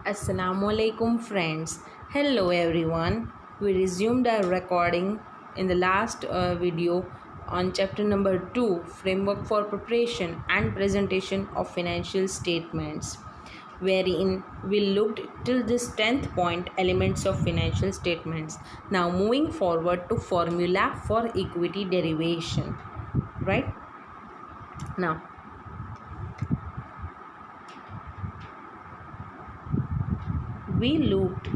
Assalamualaikum friends. Hello everyone. We resumed our recording in the last video on chapter number 2, Framework for Preparation and Presentation of Financial Statements, wherein we looked till this 10th point, elements of financial statements. Now moving forward to formula for equity derivation. Right? Now we looked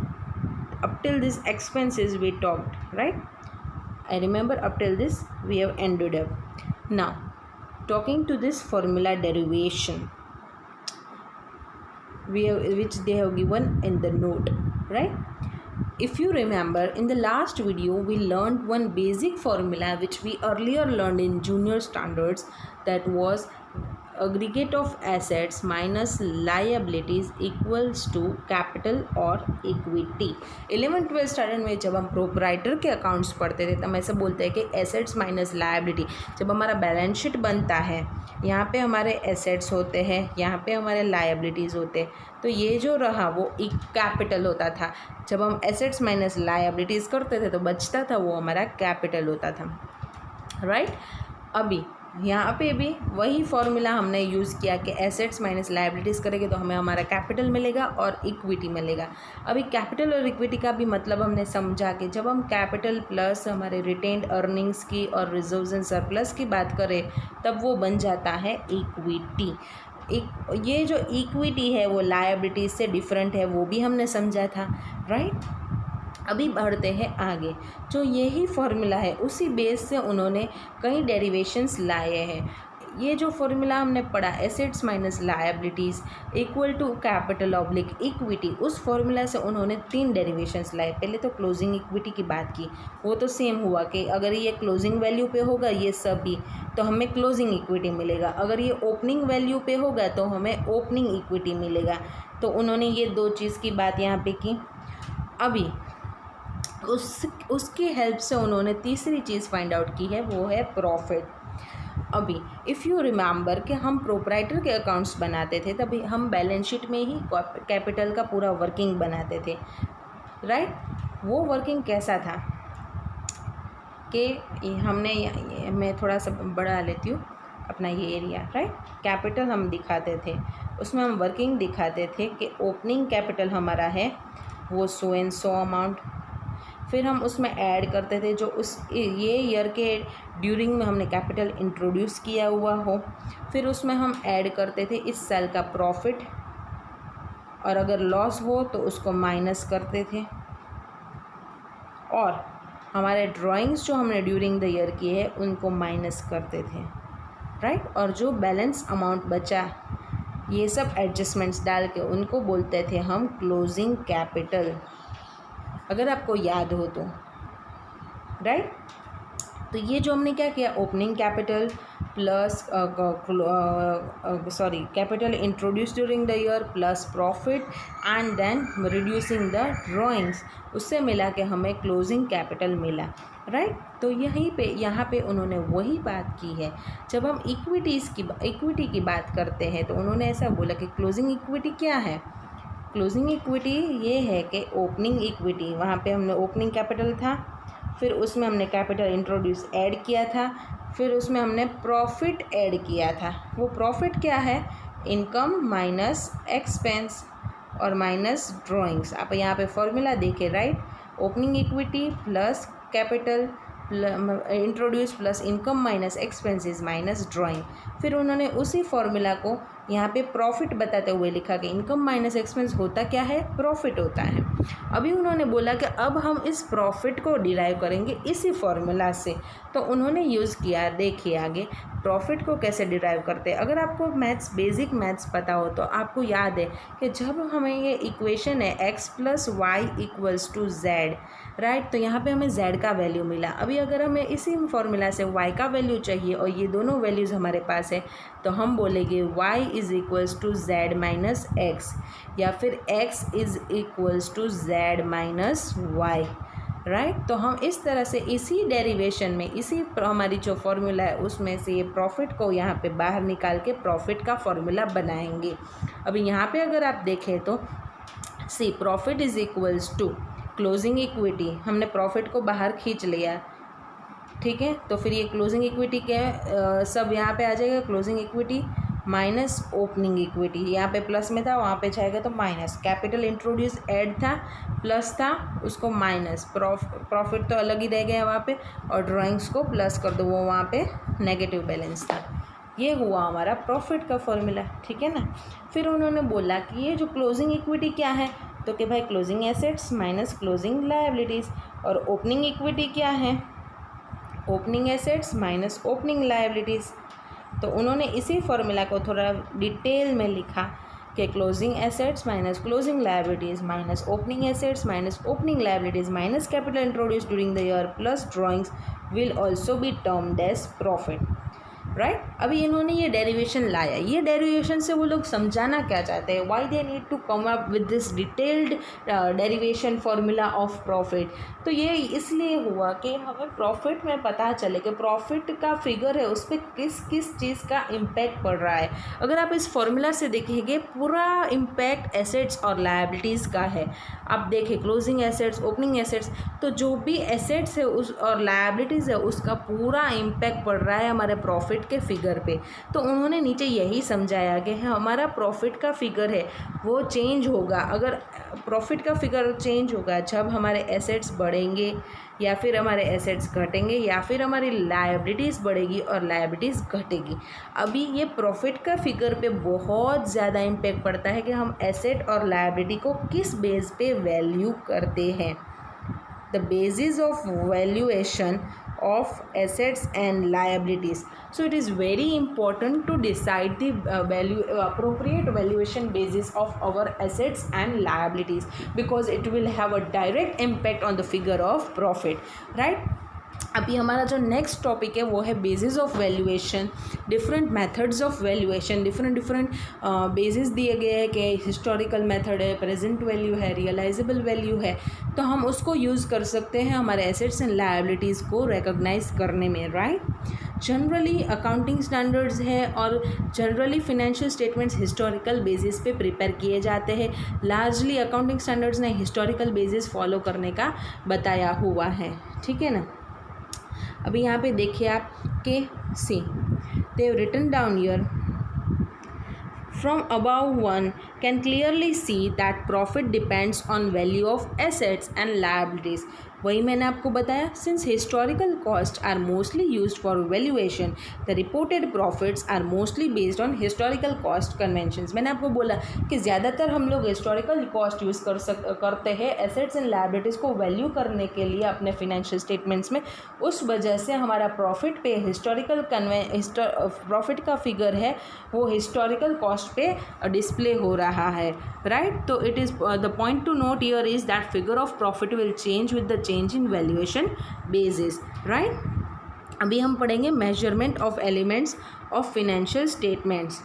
up till this expenses we talked, right? I remember up till this we have ended up. Now talking to this formula derivation which they have given in the note, right? If you remember, in the last video we learned one basic formula which we earlier learned in junior standards, that was aggregate of assets minus liabilities equals to capital और equity. 11th-12th standard में जब हम proprietor के accounts पढ़ते थे तब ऐसे बोलते हैं कि एसेट्स माइनस लायबिलिटी। जब हमारा बैलेंस शीट बनता है, यहाँ पे हमारे एसेट्स होते हैं, यहाँ पे हमारे लायबिलिटीज़ होते हैं, तो ये जो रहा वो एक कैपिटल होता था। जब हम एसेट्स माइनस लायबिलिटीज़ करते थे तो बचता था वो हमारा कैपिटल होता था, राइट? अभी यहाँ पे भी वही फॉर्मूला हमने यूज़ किया कि एसेट्स माइनस लायबिलिटीज़ करेंगे तो हमें हमारा कैपिटल मिलेगा और इक्विटी मिलेगा। अभी कैपिटल और इक्विटी का भी मतलब हमने समझा कि जब हम कैपिटल प्लस हमारे रिटेन्ड अर्निंग्स की और रिजर्व्स एंड सरप्लस की बात करें तब वो बन जाता है इक्विटी। ये जो इक्विटी है वो लायबिलिटीज़ से डिफरेंट है, वो भी हमने समझा था, राइट? अभी बढ़ते हैं आगे। जो यही फॉर्मूला है उसी बेस से उन्होंने कई डेरिवेशंस लाए हैं। ये जो फॉर्मूला हमने पढ़ा, assets minus liabilities equal to capital oblique equity, उस फॉर्मूला से उन्होंने 3 डेरिवेशंस लाए। पहले तो क्लोजिंग इक्विटी की बात की, वो तो सेम हुआ कि अगर ये क्लोजिंग वैल्यू पे होगा ये सभी तो हमें क्लोजिंग इक्विटी मिलेगा, अगर ये ओपनिंग वैल्यू पे होगा तो हमें ओपनिंग इक्विटी मिलेगा। तो उन्होंने ये 2 चीज़ की बात यहाँ पे की। अभी उसकी हेल्प से उन्होंने तीसरी चीज़ फाइंड आउट की है, वो है प्रॉफिट। अभी इफ़ यू रिमेंबर कि हम प्रोपराइटर के अकाउंट्स बनाते थे तभी हम बैलेंस शीट में ही कैपिटल का पूरा वर्किंग बनाते थे, राइट? वो वर्किंग कैसा था कि हमने मैं थोड़ा सा बढ़ा लेती हूँ अपना ये एरिया, राइट? कैपिटल हम दिखाते थे, उसमें हम वर्किंग दिखाते थे कि ओपनिंग कैपिटल हमारा है वो सो एंड सो अमाउंट, फिर हम उसमें ऐड करते थे जो उस ये ईयर के ड्यूरिंग में हमने कैपिटल इंट्रोड्यूस किया हुआ हो, फिर उसमें हम ऐड करते थे इस साल का प्रॉफिट, और अगर लॉस हो तो उसको माइनस करते थे, और हमारे ड्राइंग्स जो हमने ड्यूरिंग द ईयर किए हैं उनको माइनस करते थे, राइट? और जो बैलेंस अमाउंट बचा ये सब एडजस्टमेंट्स डाल के उनको बोलते थे हम क्लोजिंग कैपिटल, अगर आपको याद हो तो, राइट? तो ये जो हमने क्या किया, opening capital plus capital introduce during the year plus profit and then reducing the drawings, उससे मिला के हमें क्लोजिंग कैपिटल मिला, राइट? तो यहाँ पे उन्होंने वही बात की है। जब हम इक्विटी की बात करते हैं तो उन्होंने ऐसा बोला कि क्लोजिंग इक्विटी क्या है। क्लोजिंग इक्विटी ये है कि ओपनिंग इक्विटी, वहाँ पे हमने ओपनिंग कैपिटल था, फिर उसमें हमने कैपिटल इंट्रोड्यूस ऐड किया था, फिर उसमें हमने प्रॉफिट ऐड किया था। वो प्रॉफिट क्या है, इनकम माइनस एक्सपेंस और माइनस ड्राइंग्स। आप यहाँ पे फॉर्मूला देखें, right? Opening equity plus capital introduce plus income minus expenses minus drawing. फिर उन्होंने उसी फॉर्मूला को यहाँ पे प्रॉफिट बताते हुए लिखा कि इनकम माइनस एक्सपेंस होता क्या है, प्रॉफिट होता है। अभी उन्होंने बोला कि अब हम इस प्रॉफिट को डिराइव करेंगे इसी फॉर्मूला से, तो उन्होंने यूज़ किया, देखिए आगे प्रॉफिट को कैसे डिराइव करते हैं। अगर आपको मैथ्स, बेसिक मैथ्स पता हो तो आपको याद है कि जब हमें ये इक्वेशन है x plus Y equals to Z, right? तो यहाँ पे हमें z का वैल्यू मिला। अभी अगर हमें इसी फॉर्मूला से y का वैल्यू चाहिए और ये दोनों वैल्यूज़ हमारे पास है तो हम बोलेंगे y is equals to Z minus X, या फिर x is equals to Z minus Y, right? तो हम इस तरह से इसी डेरिवेशन में, इसी हमारी जो फॉर्मूला है उसमें से ये प्रॉफिट को यहाँ पे बाहर निकाल के प्रॉफिट का फॉर्मूला बनाएंगे। अभी यहाँ पे अगर आप देखें तो see profit is equals to closing equity, हमने प्रॉफिट को बाहर खींच लिया, ठीक है। तो फिर ये क्लोजिंग इक्विटी क्या है, सब यहाँ पे आ जाएगा, closing equity minus opening equity, यहाँ पे प्लस में था वहाँ पे जाएगा तो माइनस, कैपिटल इंट्रोड्यूस ऐड था, प्लस था उसको माइनस, प्रॉफिट तो अलग ही रह गया वहाँ पे, और ड्राइंग्स को प्लस कर दो, वो वहाँ पे नेगेटिव बैलेंस था। ये हुआ हमारा प्रॉफिट का फॉर्मूला, ठीक है ना। फिर उन्होंने बोला कि ये जो क्लोजिंग इक्विटी क्या है, तो कि भाई closing assets minus closing liabilities, और ओपनिंग इक्विटी क्या है, opening assets minus opening liabilities. तो उन्होंने इसी फॉर्मूला को थोड़ा डिटेल में लिखा कि closing assets minus closing liabilities minus opening assets minus opening liabilities minus capital introduce during the year plus drawings will also be termed as profit, right. अभी इन्होंने ये डेरिवेशन लाया, ये डेरिवेशन से वो लोग समझाना क्या चाहते हैं, why they need to come up with this detailed derivation formula of profit. तो ये इसलिए हुआ कि हमें प्रॉफिट में पता चले कि प्रॉफिट का फिगर है उस पर किस किस चीज़ का इम्पैक्ट पड़ रहा है। अगर आप इस फार्मूला से देखेंगे पूरा इम्पैक्ट एसेट्स और लायबिलिटीज़ का है। आप देखें क्लोजिंग एसेट्स ओपनिंग एसेट्स, तो जो भी एसेट्स है उस और लायबिलिटीज़ है उसका पूरा इम्पैक्ट पड़ रहा है हमारे प्रॉफिट के फिगर पे। तो उन्होंने नीचे यही समझाया कि हमारा प्रॉफिट का फिगर है वो चेंज होगा, अगर प्रॉफिट का फिगर चेंज होगा जब हमारे एसेट्स बढ़ेंगे या फिर हमारे एसेट्स घटेंगे या फिर हमारी लायबिलिटीज़ बढ़ेगी और लायबिलिटीज़ घटेगी। अभी ये प्रॉफिट का फिगर पे बहुत ज़्यादा इम्पैक्ट पड़ता है कि हम एसेट और लायबिलिटी को किस बेस पे वैल्यू करते हैं। The basis of valuation of assets and liabilities. So it is very important to decide the appropriate valuation basis of our assets and liabilities, because it will have a direct impact on the figure of profit, right। अभी हमारा जो next topic है वो है basis of valuation, different methods of valuation, different basis दिए गए हैं कि हिस्टोरिकल मेथड है, प्रेजेंट वैल्यू है, रियलाइजेबल वैल्यू है। तो हम उसको यूज़ कर सकते हैं हमारे एसेट्स एंड लायबिलिटीज़ को रिकॉग्नाइज करने में, राइट। जनरली अकाउंटिंग स्टैंडर्ड्स है और generally financial statements historical basis पे प्रिपेयर किए जाते हैं। लार्जली अकाउंटिंग स्टैंडर्ड्स ने हिस्टोरिकल बेसिस फॉलो करने का बताया हुआ है, ठीक है ना। अभी यहाँ पे देखिए आप के see they have written down year from above one can clearly see that profit depends on value of assets and liabilities। वही मैंने आपको बताया, since historical cost are mostly used for valuation the reported profits are mostly based on historical cost conventions. मैंने आपको बोला कि ज़्यादातर हम लोग हिस्टोरिकल कॉस्ट यूज़ करते हैं एसेट्स एंड लायबिलिटीज़ को वैल्यू करने के लिए अपने फिनेंशियल स्टेटमेंट्स में। उस वजह से हमारा प्रॉफिट पे हिस्टोरिकल प्रॉफिट का फिगर है वो हिस्टोरिकल कॉस्ट पे डिस्प्ले हो रहा है, राइट। तो it is the point two note here is that figure of profit will change with the change in valuation basis, right. अभी हम पढ़ेंगे measurement of elements of financial statements.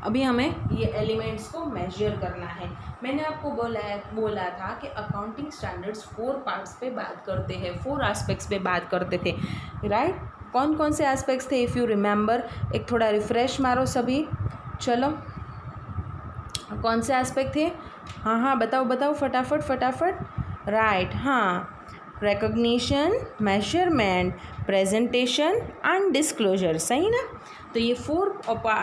अभी हमें ये एलिमेंट्स को मेजर करना है। मैंने आपको बोला था कि अकाउंटिंग स्टैंडर्ड्स 4 पार्ट्स पे बात करते हैं, 4 एस्पेक्ट्स पे बात करते थे, राइट। कौन कौन से एस्पेक्ट्स थे, इफ़ यू रिमेंबर, एक थोड़ा रिफ्रेश मारो सभी। चलो कौन से एस्पेक्ट थे, हाँ बताओ फटाफट। राइट, हाँ, recognition, measurement, presentation and disclosure, सही ना। तो ये 4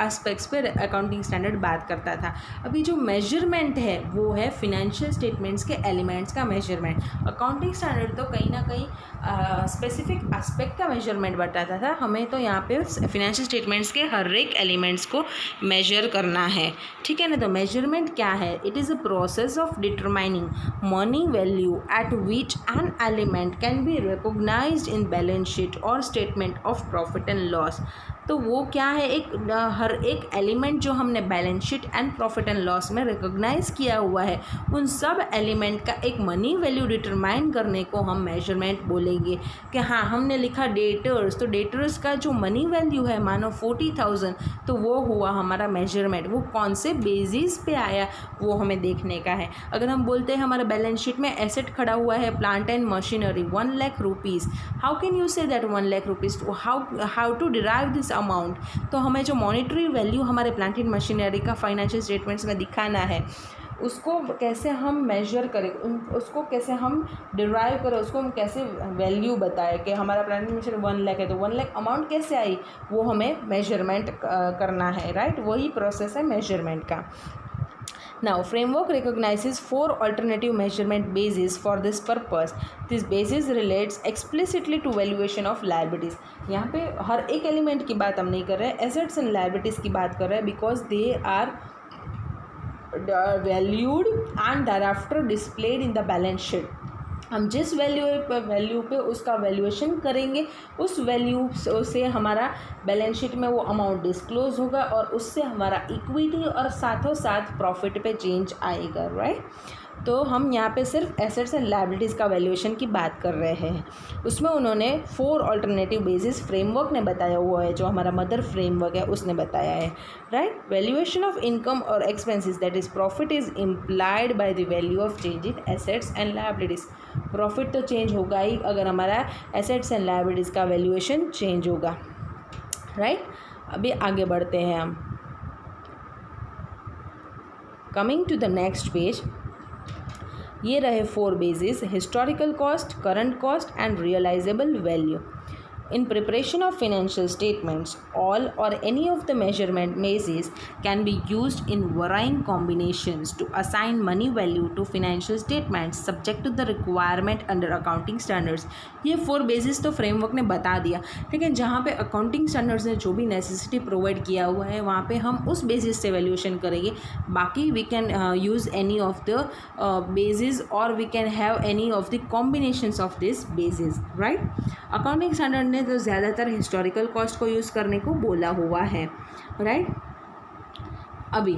एस्पेक्ट्स पे अकाउंटिंग स्टैंडर्ड बात करता था। अभी जो मेजरमेंट है वो है फिनेंशियल स्टेटमेंट्स के एलिमेंट्स का मेजरमेंट। अकाउंटिंग स्टैंडर्ड तो कहीं ना कहीं स्पेसिफिक एस्पेक्ट का मेजरमेंट बताता था, हमें तो यहाँ पे फिनेंशियल स्टेटमेंट्स के हर एक एलिमेंट्स को मेजर करना है, ठीक है ना। तो मेजरमेंट क्या है, it is a process of determining money value at which an element can be recognised in balance sheet और statement of profit and loss. तो वो क्या है, हर एक एलिमेंट जो हमने balance sheet and profit and loss में रिकॉग्नाइज किया हुआ है उन सब एलिमेंट का एक मनी वैल्यू डिटरमाइन करने को हम मेजरमेंट बोलेंगे। कि हाँ, हमने लिखा डेटर्स, तो डेटर्स का जो मनी वैल्यू है मानो 40,000, तो वो हुआ हमारा मेजरमेंट। वो कौन से बेसिस पे आया वो हमें देखने का है। अगर हम बोलते हैं हमारा बैलेंस शीट में एसेट खड़ा हुआ है plant and machinery 1 lakh rupees, how can you say that 1 lakh rupees, how to derive this amount. तो हमें जो मॉनिटरी वैल्यू हमारे प्लांट एंड मशीनरी का फाइनेंशियल स्टेटमेंट्स में दिखाना है उसको कैसे हम मेजर करें, उसको कैसे हम डिराइव करें, उसको हम कैसे वैल्यू बताएं कि हमारा प्लानिंग मिशन 1 लाख है तो 1 लाख अमाउंट कैसे आई, वो हमें मेजरमेंट करना है, राइट। वही प्रोसेस है मेजरमेंट का। Now, framework recognizes 4 alternative measurement bases for this purpose. This basis relates explicitly to valuation of liabilities. यहाँ पे हर एक एलिमेंट की बात हम नहीं कर रहे हैं, एसेट्स एंड लाइबिलिटीज़ की बात कर रहे हैं, because they are valued and thereafter displayed in the balance sheet. हम जिस वैल्यू पे उसका वैल्यूएशन करेंगे, उस वैल्यू से हमारा बैलेंस शीट में वो अमाउंट डिस्क्लोज होगा और उससे हमारा इक्विटी और साथों साथ प्रॉफिट पे चेंज आएगा, राइट। तो हम यहाँ पे सिर्फ एसेट्स एंड लायबिलिटीज़ का वैल्यूएशन की बात कर रहे हैं। उसमें उन्होंने 4 अल्टरनेटिव बेसिस फ्रेमवर्क ने बताया हुआ है, जो हमारा मदर फ्रेमवर्क है उसने बताया है, राइट। वैल्यूएशन ऑफ इनकम और expenses that is profit is implied by the value of change in assets and liabilities. Profit तो चेंज होगा ही अगर हमारा एसेट्स एंड लायबिलिटीज़ का वैल्यूएशन चेंज होगा, राइट। अभी आगे बढ़ते हैं हम। Coming to the next page, ये रहे 4 basis: historical cost, current cost and realisable value. In preparation of financial statements, all or any of the measurement bases can be used in varying combinations to assign money value to financial statements subject to the requirement under accounting standards. ये 4 bases तो framework ने बता दिया, लेकिन जहाँ पे accounting standards ने जो भी necessity provide किया हुआ है वहाँ पे हम उस basis से valuation करेंगे। बाकी we can use any of the bases or we can have any of the combinations of this bases, right? Accounting standard तो ज़्यादातर हिस्टोरिकल कॉस्ट को यूज़ करने को बोला हुआ है, राइट। अभी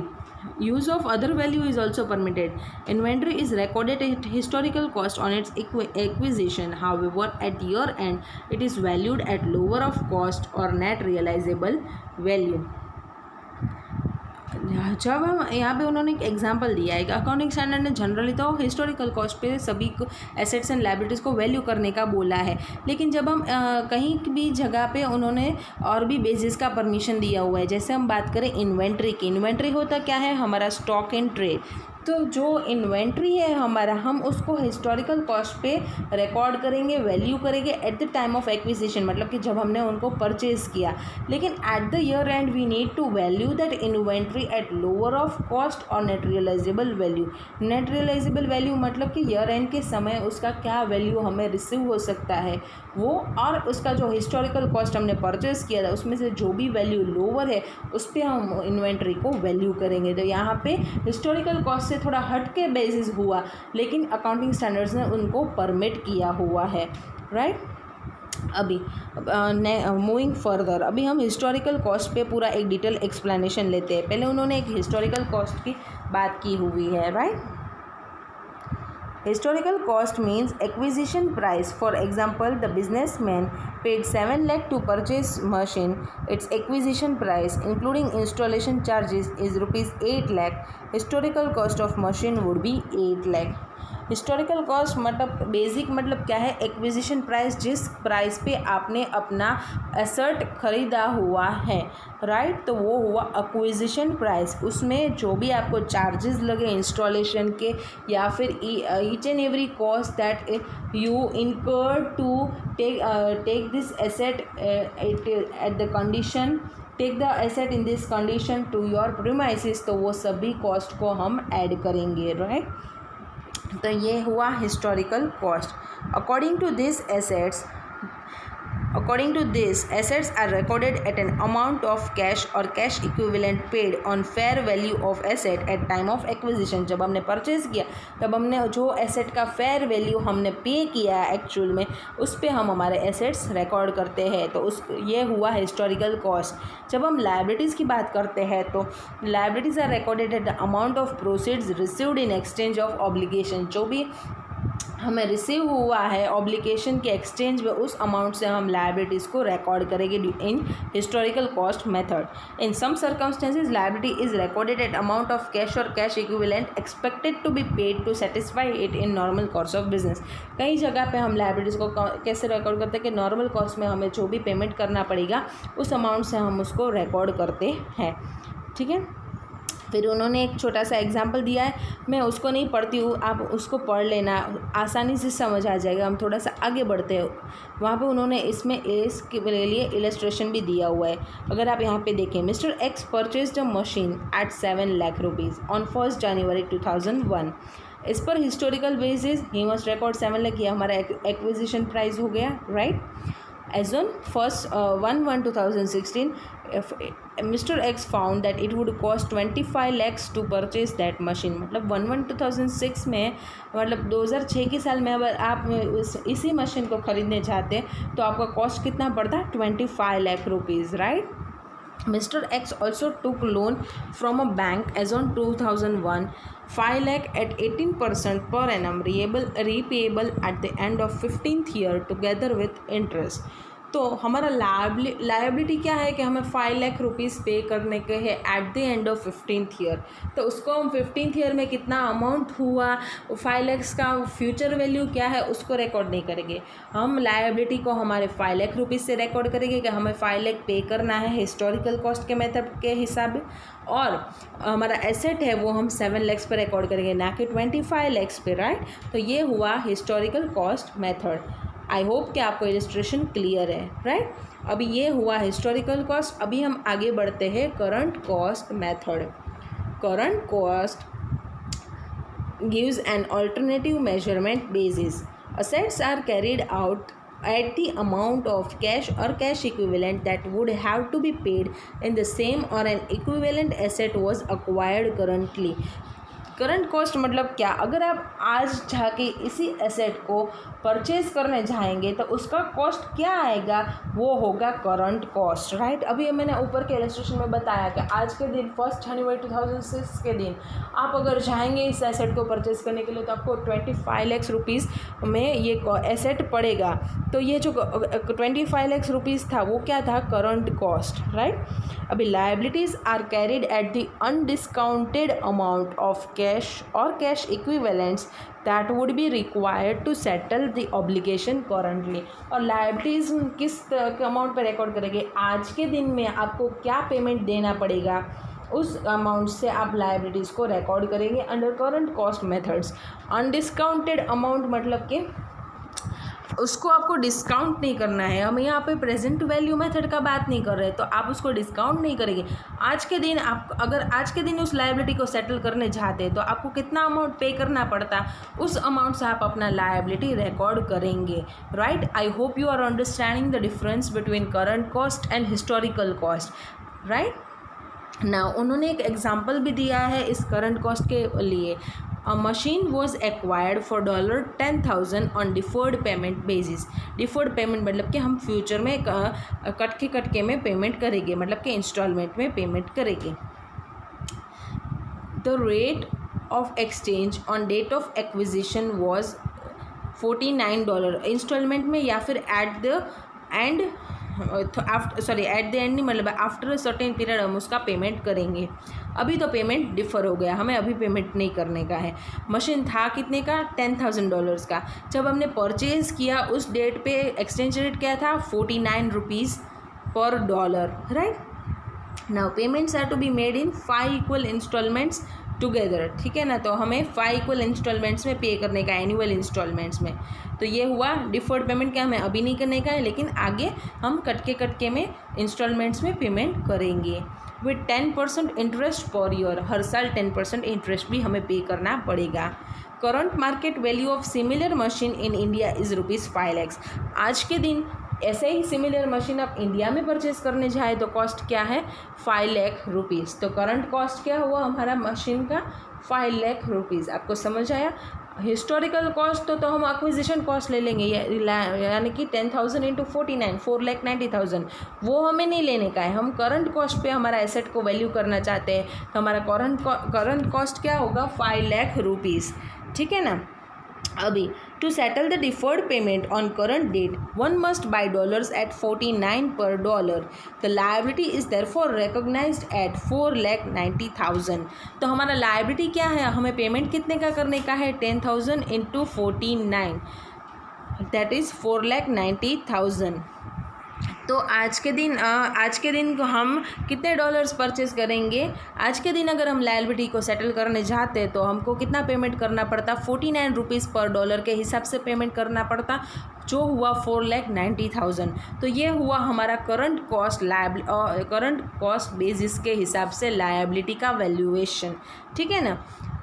use of other value is also permitted. Inventory is recorded at historical cost on its acquisition. However, at year end it is valued at lower of cost or net realizable value. जब हम यहाँ पे उन्होंने एक example दिया है कि accounting standard ने जनरली तो हिस्टोरिकल कॉस्ट पे सभी को एसेट्स एंड लायबिलिटीज़ को वैल्यू करने का बोला है, लेकिन जब हम कहीं भी जगह पे उन्होंने और भी बेसिस का परमिशन दिया हुआ है। जैसे हम बात करें इन्वेंट्री की, इन्वेंट्री होता क्या है, हमारा स्टॉक इन ट्रेड। तो जो इन्वेंट्री है हमारा, हम उसको हिस्टोरिकल कॉस्ट पे रिकॉर्ड करेंगे, वैल्यू करेंगे at the time of acquisition, मतलब कि जब हमने उनको परचेज़ किया। लेकिन at the year end we need to value that inventory at lower of cost or net realisable value. Net realisable value मतलब कि ईयर एंड के समय उसका क्या वैल्यू हमें रिसीव हो सकता है वो, और उसका जो हिस्टोरिकल कॉस्ट हमने परचेज़ किया था उसमें से जो भी वैल्यू लोअर है उस पर हम इन्वेंट्री को वैल्यू करेंगे। तो यहाँ पे हिस्टोरिकल कॉस्ट से थोड़ा हट के बेसिस हुआ, लेकिन अकाउंटिंग स्टैंडर्ड्स ने उनको परमिट किया हुआ है, राइट। अभी मूविंग फर्दर, अभी हम हिस्टोरिकल कॉस्ट पे पूरा एक डिटेल एक्सप्लेनेशन लेते हैं। पहले उन्होंने एक हिस्टोरिकल कॉस्ट की बात की हुई है, right. Historical cost means acquisition price. For example, the businessman paid 7 lakh to purchase machine. Its acquisition price, including installation charges, is rupees 8 lakh. Historical cost of machine would be 8 lakh. Historical cost मतलब basic मतलब क्या है, acquisition price, जिस price पे आपने अपना asset ख़रीदा हुआ है, राइट। तो वो हुआ एक्विजिशन प्राइस। उसमें जो भी आपको चार्जेस लगे इंस्टॉलेशन के या फिर each and every cost that you incur to take this asset at the condition, take the asset in this condition to your premises, तो वो सभी कॉस्ट को हम ऐड करेंगे, राइट। तो ये हुआ historical cost. According to this assets are recorded at an amount of cash or cash equivalent paid on fair value of asset at time of acquisition. जब हमने परचेज़ किया तब हमने जो एसेट का फेयर वैल्यू हमने पे किया एक्चुअल में, उस पर हम हमारे एसेट्स रिकॉर्ड करते हैं। तो ये हुआ हिस्टोरिकल कॉस्ट। जब हम लायबिलिटीज़ की बात करते हैं तो liabilities are recorded at the amount of proceeds received in exchange of obligation. जो भी हमें रिसीव हुआ है ऑब्लिगेशन के एक्सचेंज में, उस अमाउंट से हम लायबिलिटीज़ को रिकॉर्ड करेंगे in historical cost method. In some circumstances liability is recorded at amount of cash or cash equivalent expected to be paid to satisfy it in normal course of business. कई जगह पे हम liabilities को कैसे record करते हैं कि normal cost में हमें जो भी पेमेंट करना पड़ेगा उस अमाउंट से हम उसको रिकॉर्ड करते हैं, ठीक है। फिर उन्होंने एक छोटा सा एग्जाम्पल दिया है, मैं उसको नहीं पढ़ती हूँ, आप उसको पढ़ लेना, आसानी से समझ आ जाएगा। हम थोड़ा सा आगे बढ़ते हैं, वहाँ पे उन्होंने इसमें इसके लिए इलस्ट्रेशन भी दिया हुआ है। अगर आप यहाँ पे देखें, mister x purchased a machine eight 7 lakh rupees on 1 जनवरी 2001। इस पर historical basis he must record 7 lakh, ये हमारा एक्विजिशन प्राइस हो गया, right. As on 1/1/2016, Mr. X found that it would cost 25 lakhs to purchase that machine। मतलब 1/1/2006 में, मतलब 2006 के साल में अगर आप इसी मशीन को ख़रीदने चाहते हैं तो आपका कॉस्ट कितना पड़ता, 25 lakh rupees, right. Mr. X also took loan from a bank as on 2001, 5 lakh at 18% per annum, repayable at the end of 15th year together with interest। तो हमारा लायबिलिटी क्या है कि हमें 5 लाख रुपीज़ पे करने के हैं eight the end of 15th year. तो उसको हम 15th ईयर में कितना अमाउंट हुआ, 5 लैक्स का फ्यूचर वैल्यू क्या है, उसको रिकॉर्ड नहीं करेंगे। हम लायबिलिटी को हमारे 5 लाख रुपीज़ से रिकॉर्ड करेंगे कि हमें 5 लाख पे करना है हिस्टोरिकल कॉस्ट के मेथड के हिसाब, और हमारा एसेट है वो हम 7 लैक्स पर रिकॉर्ड करेंगे, ना कि 25 लैक्स पे, राइट। तो ये हुआ historical cost method. I hope कि आपको इलस्ट्रेशन क्लियर है, राइट। अभी ये हुआ हिस्टोरिकल कॉस्ट। अभी हम आगे बढ़ते हैं current cost method. Current cost gives an alternative measurement basis. Assets are carried out at the amount of cash or cash equivalent that would have to be paid in the same or an equivalent asset was acquired currently। Current cost मतलब क्या, अगर आप आज जाके इसी asset को purchase करने जाएंगे तो उसका कॉस्ट क्या आएगा, वो होगा करंट कॉस्ट, राइट। अभी मैंने ऊपर के इलस्ट्रेशन में बताया कि आज के दिन 1 जनवरी 2006 के दिन आप अगर जाएंगे इस एसेट को परचेज करने के लिए तो आपको 25 लाख रुपीज़ में ये एसेट पड़ेगा। तो ये जो 25 लाख रुपीज़ था वो क्या था, करंट कॉस्ट, राइट। अभी liabilities are carried at the undiscounted amount of cash or cash equivalents that would be required to settle the obligation currently. और लायबिलिटीज़ किस अमाउंट पर रिकॉर्ड करेंगे, आज के दिन में आपको क्या पेमेंट देना पड़ेगा, उस अमाउंट से आप लायबिलिटीज़ को रिकॉर्ड करेंगे under current cost methods. Undiscounted amount मतलब कि उसको आपको डिस्काउंट नहीं करना है। हम यहाँ पे प्रेजेंट वैल्यू मेथड का बात नहीं कर रहे, तो आप उसको डिस्काउंट नहीं करेंगे। आज के दिन आप अगर आज के दिन उस लायबिलिटी को सेटल करने चाहते हैं तो आपको कितना अमाउंट पे करना पड़ता, उस अमाउंट से आप अपना लायबिलिटी रिकॉर्ड करेंगे, right. I hope you are understanding the difference between current cost and historical cost, right. ना उन्होंने एक एग्जाम्पल भी दिया है इस करंट कॉस्ट के लिए। A machine was acquired for $10,000 on deferred payment basis। Deferred payment मतलब कि हम फ्यूचर में कट के में पेमेंट करेंगे, मतलब कि इंस्टॉलमेंट में पेमेंट करेंगे। The rate of exchange on date of acquisition was $49 instalment में, या फिर at the end at the end नहीं, मतलब आफ्टर अ सर्टेन पीरियड हम उसका पेमेंट करेंगे। अभी तो पेमेंट डिफ़र हो गया, हमें अभी पेमेंट नहीं करने का है। मशीन था कितने का, $10,000 का। जब हमने परचेज़ किया उस डेट पे एक्सचेंज रेट क्या था, 49 rupees per dollar, right. Now payments are to be made in 5 equal instalments together, ठीक है ना। तो हमें 5 इक्वल इंस्टॉलमेंट्स में पे करने का, एनुअल इंस्टॉलमेंट्स में। तो ये हुआ डिफर्ड पेमेंट, क्या हमें अभी नहीं करने का है, लेकिन आगे हम कट के में इंस्टॉलमेंट्स में पेमेंट करेंगे विथ 10% इंटरेस्ट पर ईयर। हर साल 10% इंटरेस्ट भी हमें पे करना पड़ेगा। Current market value of similar machine in India is ₹5 lakh. आज के दिन ऐसे ही सिमिलर मशीन आप इंडिया में परचेज करने जाए तो कॉस्ट क्या है, 5 लाख रुपीज़। तो करंट कॉस्ट क्या हुआ हमारा मशीन का, 5 लाख रुपीज़। आपको समझ आया। हिस्टोरिकल कॉस्ट तो हम एक्विजिशन कॉस्ट ले लेंगे, यानी कि 10,000 इंटू 49, 4,90,000, वो हमें नहीं लेने का है। हम करंट कॉस्ट पे हमारा एसेट को वैल्यू करना चाहते हैं, तो हमारा करंट कॉस्ट क्या होगा, 5 लाख रुपीज़, ठीक है ना। अभी to settle the deferred payment on current date one must buy dollars at 49 per dollar. The liability is therefore recognised at 4,90,000। तो हमारा लायबिलिटी क्या है, हमें पेमेंट कितने का करने का है, 10,000 इंटू 49, दैट इज़ 4,90,000। तो आज के दिन को हम कितने डॉलर्स परचेज़ करेंगे? आज के दिन अगर हम लायबिलिटी को सेटल करने जाते तो हमको कितना पेमेंट करना पड़ता? 49 रुपीज़ पर डॉलर के हिसाब से पेमेंट करना पड़ता, जो हुआ 4,90,000। तो ये हुआ हमारा करंट कॉस्ट बेसिस के हिसाब से लायबिलिटी का वैल्यूएशन, ठीक है ना।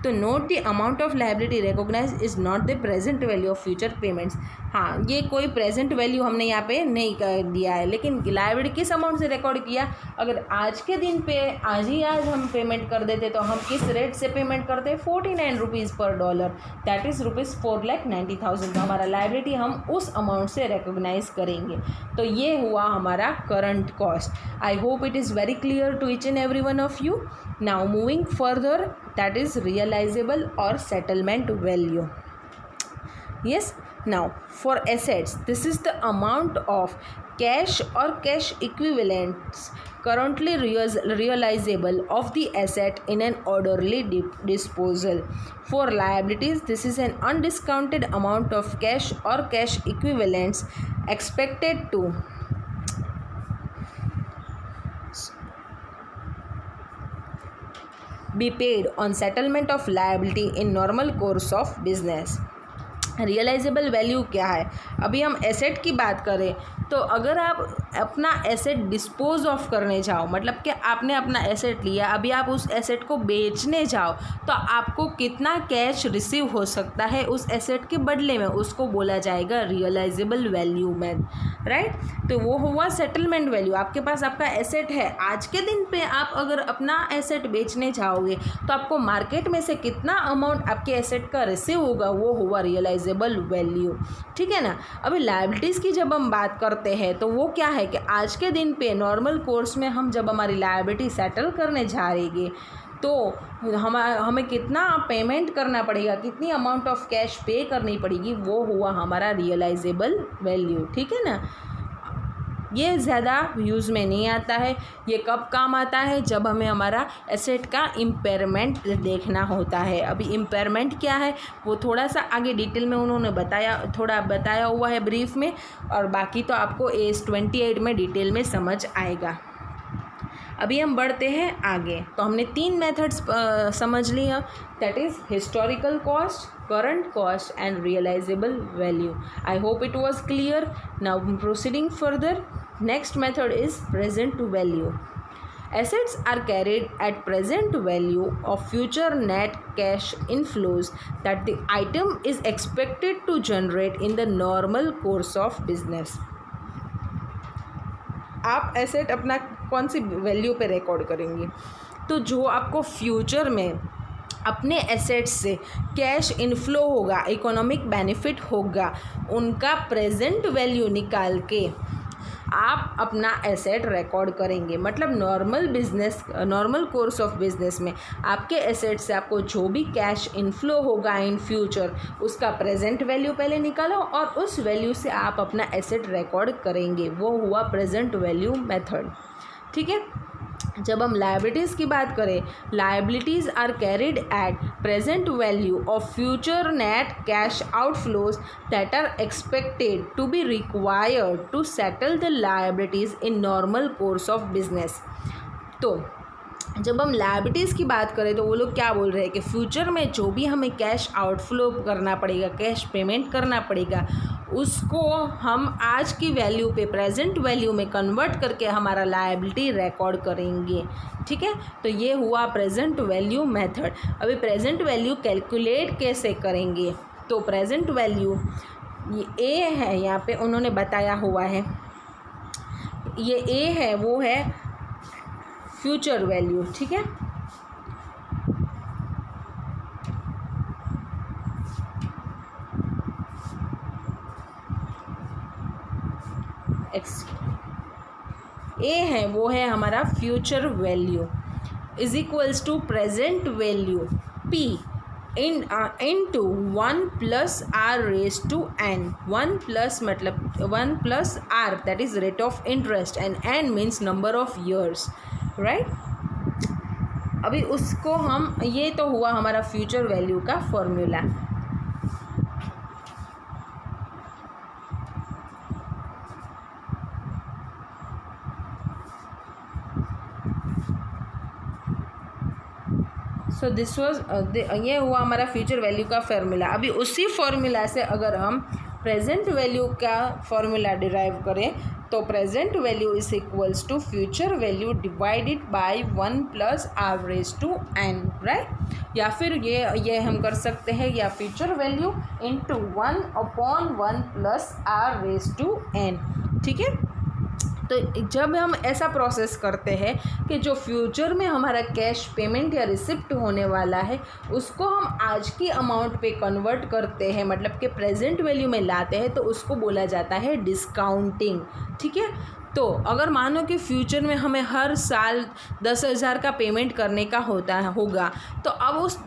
तो note the amount of liability recognise is not the present value of future payments. हाँ, ये कोई प्रेजेंट वैल्यू हमने यहाँ पे नहीं कर दिया है, लेकिन लायबिलिटी किस अमाउंट से रिकॉर्ड किया? अगर आज के दिन पे आज हम पेमेंट कर देते तो हम किस रेट से पेमेंट करते? 49 rupees per dollar, that is rupees 4,90,000। तो हमारा लायबिलिटी हम उस अमाउंट से रिकॉग्नाइज करेंगे। तो ये हुआ हमारा current cost. I hope it is very clear to each and every one of you. Now moving further, that is realizable or settlement value. Yes, now for assets, this is the amount of cash or cash equivalents currently realizable of the asset in an orderly disposal. For liabilities, this is an undiscounted amount of cash or cash equivalents expected to be paid on settlement of liability in normal course of business. Realisable value क्या है? अभी हम asset की बात करें तो अगर आप अपना एसेट डिस्पोज ऑफ करने जाओ, मतलब कि आपने अपना एसेट लिया, अभी आप उस एसेट को बेचने जाओ, तो आपको कितना कैश रिसीव हो सकता है उस एसेट के बदले में, उसको बोला जाएगा रियलाइजेबल वैल्यू में, राइट। तो वो हुआ सेटलमेंट वैल्यू। आपके पास आपका एसेट है, आज के दिन पे आप अगर अपना एसेट बेचने जाओगे तो आपको मार्केट में से कितना अमाउंट आपके एसेट का रिसीव होगा, वो हुआ रियलाइजेबल वैल्यू, ठीक है ना। अभी लायबिलिटीज़ की जब हम बात करते हैं तो वो क्या है कि आज के दिन पे नॉर्मल कोर्स में हम जब हमारी लायबिलिटी सेटल करने जा रही है तो हमें कितना पेमेंट करना पड़ेगा, कितनी अमाउंट ऑफ कैश पे करनी पड़ेगी, वो हुआ हमारा रियलाइजेबल वैल्यू, ठीक है ना। ये ज़्यादा यूज़ में नहीं आता है। ये कब काम आता है? जब हमें हमारा एसेट का इम्पेयरमेंट देखना होता है। अभी इम्पेयरमेंट क्या है वो थोड़ा सा आगे डिटेल में उन्होंने बताया हुआ है ब्रीफ में, और बाकी तो आपको AS 28 में डिटेल में समझ आएगा। अभी हम बढ़ते हैं आगे। तो हमने 3 मेथड्स समझ लिया, that is historical cost, current cost and realizable value. I hope it was clear. Now proceeding further, next method is present value. Assets are carried at present value of future net cash inflows that the item is expected to generate in the normal course of business. आप asset अपना कौन सी value पे record करेंगे? तो जो आपको future में अपने एसेट्स से कैश इनफ्लो होगा, इकोनॉमिक बेनिफिट होगा, उनका प्रेजेंट वैल्यू निकाल के आप अपना एसेट रिकॉर्ड करेंगे। मतलब नॉर्मल कोर्स ऑफ बिजनेस में आपके एसेट से आपको जो भी कैश इनफ्लो होगा इन फ्यूचर, उसका प्रेजेंट वैल्यू पहले निकालो और उस वैल्यू से आप अपना एसेट रिकॉर्ड करेंगे। वो हुआ प्रेजेंट वैल्यू मेथड, ठीक है। जब हम लायबिलिटीज़ की बात करें, liabilities are carried at present value of future net cash outflows that are expected to be required to settle the liabilities in normal course of business. तो जब हम लायबिलिटीज़ की बात करें तो वो लोग क्या बोल रहे हैं कि फ्यूचर में जो भी हमें कैश आउटफ्लो करना पड़ेगा, कैश पेमेंट करना पड़ेगा, उसको हम आज की वैल्यू पे प्रेजेंट वैल्यू में कन्वर्ट करके हमारा लायबिलिटी रिकॉर्ड करेंगे, ठीक है। तो ये हुआ प्रेजेंट वैल्यू मेथड। अभी प्रेजेंट वैल्यू कैलकुलेट कैसे करेंगे? तो प्रेजेंट वैल्यू ये ए है, यहाँ पे उन्होंने बताया हुआ है, ये ए है, वो है फ्यूचर वैल्यू, ठीक है। ए है, वो है हमारा future value is equals to present value P into 1 plus R raised to n। 1 plus मतलब 1 plus R, that is rate of interest, and n means number of years, right। अभी उसको हम, ये तो हुआ हमारा फ्यूचर वैल्यू का formula. So this was ये हुआ हमारा फ्यूचर वैल्यू का फार्मूला। अभी उसी फार्मूला से अगर हम प्रेजेंट वैल्यू का फार्मूला डिराइव करें तो present value is equals to future value divided by 1 plus R raise to N, right. या फिर ये हम कर सकते हैं, या future value into 1/1 plus R raise to N, ठीक है। तो जब हम ऐसा प्रोसेस करते हैं कि जो फ्यूचर में हमारा कैश पेमेंट या रिसिप्ट होने वाला है उसको हम आज की अमाउंट पे कन्वर्ट करते हैं, मतलब कि प्रेजेंट वैल्यू में लाते हैं, तो उसको बोला जाता है डिस्काउंटिंग, ठीक है। तो अगर मानो कि फ्यूचर में हमें हर साल 10,000 का पेमेंट करने का होगा, तो अब उस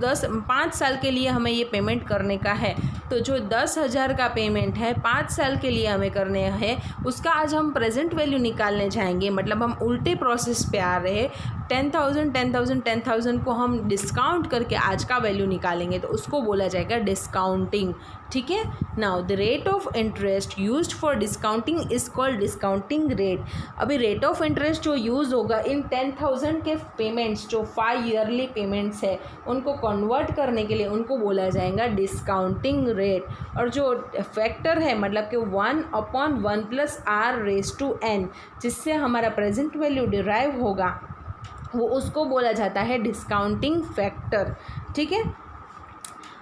5 साल के लिए हमें ये पेमेंट करने का है, तो जो 10,000 का पेमेंट है 5 साल के लिए हमें करने हैं, उसका आज हम प्रेजेंट वैल्यू निकालने जाएंगे। मतलब हम उल्टे प्रोसेस पे आ रहे हैं, 10,000 को हम डिस्काउंट करके आज का वैल्यू निकालेंगे, तो उसको बोला जाएगा डिस्काउंटिंग, ठीक है। Now the rate of interest used for discounting is called discounting rate. अभी रेट ऑफ इंटरेस्ट जो यूज़ होगा इन 10,000 के पेमेंट्स, जो 5 ईयरली पेमेंट्स है, उनको कन्वर्ट करने के लिए उनको बोला जाएगा डिस्काउंटिंग रेट। और जो फैक्टर है मतलब कि 1/1 plus R raise to N, जिससे हमारा प्रेजेंट वैल्यू डिराइव होगा, वो उसको बोला जाता है डिस्काउंटिंग फैक्टर, ठीक है।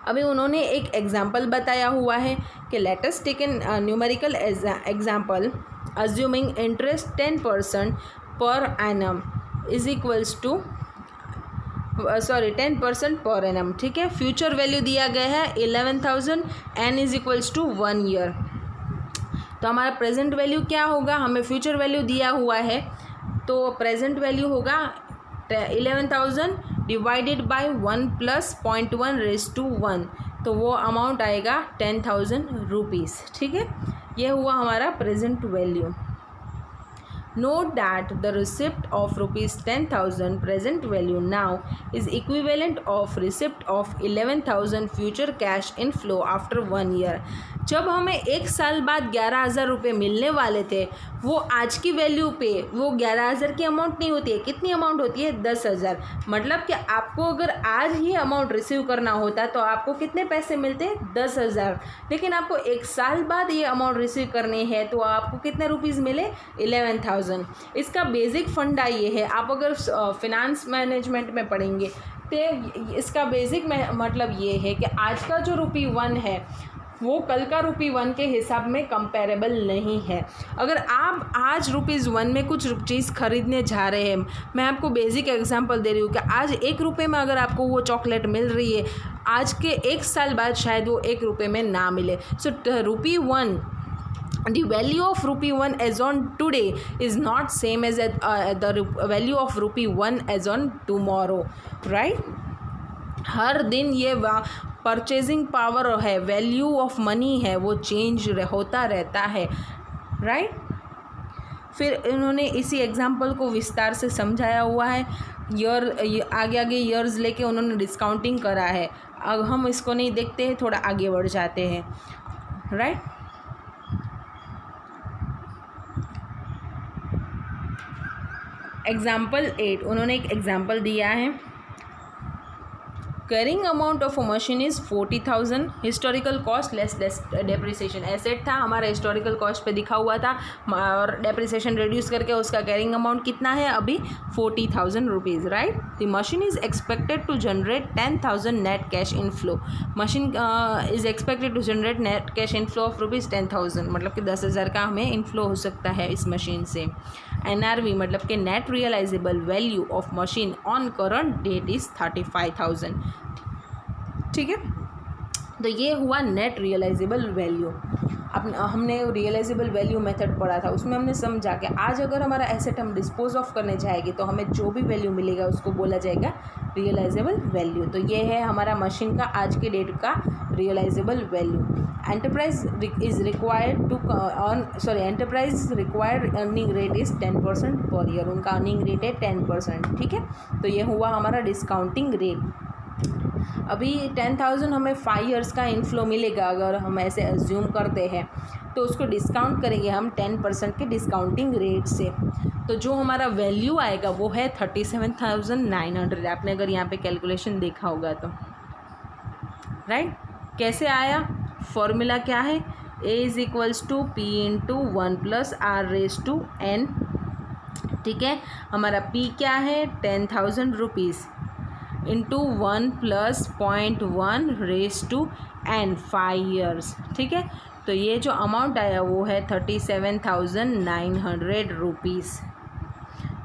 अभी उन्होंने एक एग्जाम्पल बताया हुआ है कि let us take an numerical example assuming interest 10% per annum is equals to 10% per annum, ठीक है। फ्यूचर वैल्यू दिया गया है 11,000, N is equals to 1 year. तो हमारा प्रेजेंट वैल्यू क्या होगा, हमें फ्यूचर वैल्यू दिया हुआ है, तो प्रेजेंट वैल्यू होगा 11,000 divided by 1 plus 0.1 raise to 1, तो वो अमाउंट आएगा 10,000 रुपीज़, ठीक है। ये हुआ हमारा present value. Note that the receipt of rupees 10,000 present value now is equivalent of receipt of 11,000 future cash inflow after 1 year। जब हमें 1 साल बाद 11,000 रुपये मिलने वाले थे, वो आज की वैल्यू पे वो 11,000 की अमाउंट नहीं होती है। कितनी अमाउंट होती है? 10,000। मतलब कि आपको अगर आज ही अमाउंट रिसीव करना होता तो आपको कितने पैसे मिलते? 10,000। लेकिन आपको 1 साल बाद ये अमाउंट रिसीव करनी है तो आपको कितने रुपीज़ मिले? 11,000। इसका बेसिक फंडा ये है, आप अगर फिनांस मैनेजमेंट में पढ़ेंगे तो इसका बेसिक मतलब ये है कि आज का जो ₹1 है वो कल का ₹1 के हिसाब में कंपेरेबल नहीं है। अगर आप आज ₹1 में कुछ चीज़ खरीदने जा रहे हैं, मैं आपको बेसिक एग्जांपल दे रही हूँ कि आज ₹1 में अगर आपको वो चॉकलेट मिल रही है, आज के 1 साल बाद शायद वो ₹1 में ना मिले। सो ₹1, the value of ₹1 as on today is not same as the value of ₹1 as on tomorrow, right? हर दिन ये परचेजिंग पावर है, वैल्यू ऑफ मनी है, वो चेंज होता रहता है, राइट। फिर इन्होंने इसी एग्जाम्पल को विस्तार से समझाया हुआ है। आगे आगे ईयर्स लेके उन्होंने डिस्काउंटिंग करा है। अब हम इसको नहीं देखते हैं, थोड़ा आगे बढ़ जाते हैं, राइट। एग्जाम्पल 8, उन्होंने एक एग्जाम्पल दिया है। Carrying amount of a machine is 40,000, historical cost less depreciation. Asset था हमारा, हिस्टोरिकल कॉस्ट पे दिखा हुआ था और डेप्रिसिएशन रिड्यूस करके उसका कैरिंग अमाउंट कितना है अभी? 40,000 rupees, right. The machine is expected to generate 10,000 net cash inflow. Machine is expected to generate net cash inflow of ₹10,000, मतलब कि 10,000 का हमें इनफ्लो हो सकता है इस मशीन से। NRV मतलब कि net realisable value of machine on current date is 35,000, ठीक है। तो ये हुआ नेट रियलाइजेबल वैल्यू। अब हमने रियलाइजेबल वैल्यू मेथड पढ़ा था, उसमें हमने समझा कि आज अगर हमारा एसेट हम डिस्पोज ऑफ करने जाएंगे तो हमें जो भी वैल्यू मिलेगा उसको बोला जाएगा रियलाइजेबल वैल्यू। तो ये है हमारा मशीन का आज के डेट का realisable value. Enterprise required earning rate is 10% per year. उनका अर्निंग रेट है 10%, ठीक है। तो ये हुआ हमारा डिस्काउंटिंग रेट। अभी 10,000 हमें 5 ईयर्स का इनफ्लो मिलेगा अगर हम ऐसे अज्यूम करते हैं, तो उसको डिस्काउंट करेंगे हम 10% के डिस्काउंटिंग रेट से। तो जो हमारा वैल्यू आएगा वो है 37,900। आपने अगर यहाँ पे कैलकुलेशन देखा होगा तो, राइट। कैसे आया, फॉर्मूला क्या है, A is equals to P into 1 plus R⁻n। ठीक है, हमारा P क्या है 10,000 rupees into 1 plus 0.1⁻n 5 years. ठीक है, तो ये जो अमाउंट आया वो है 37,900 रुपीज़,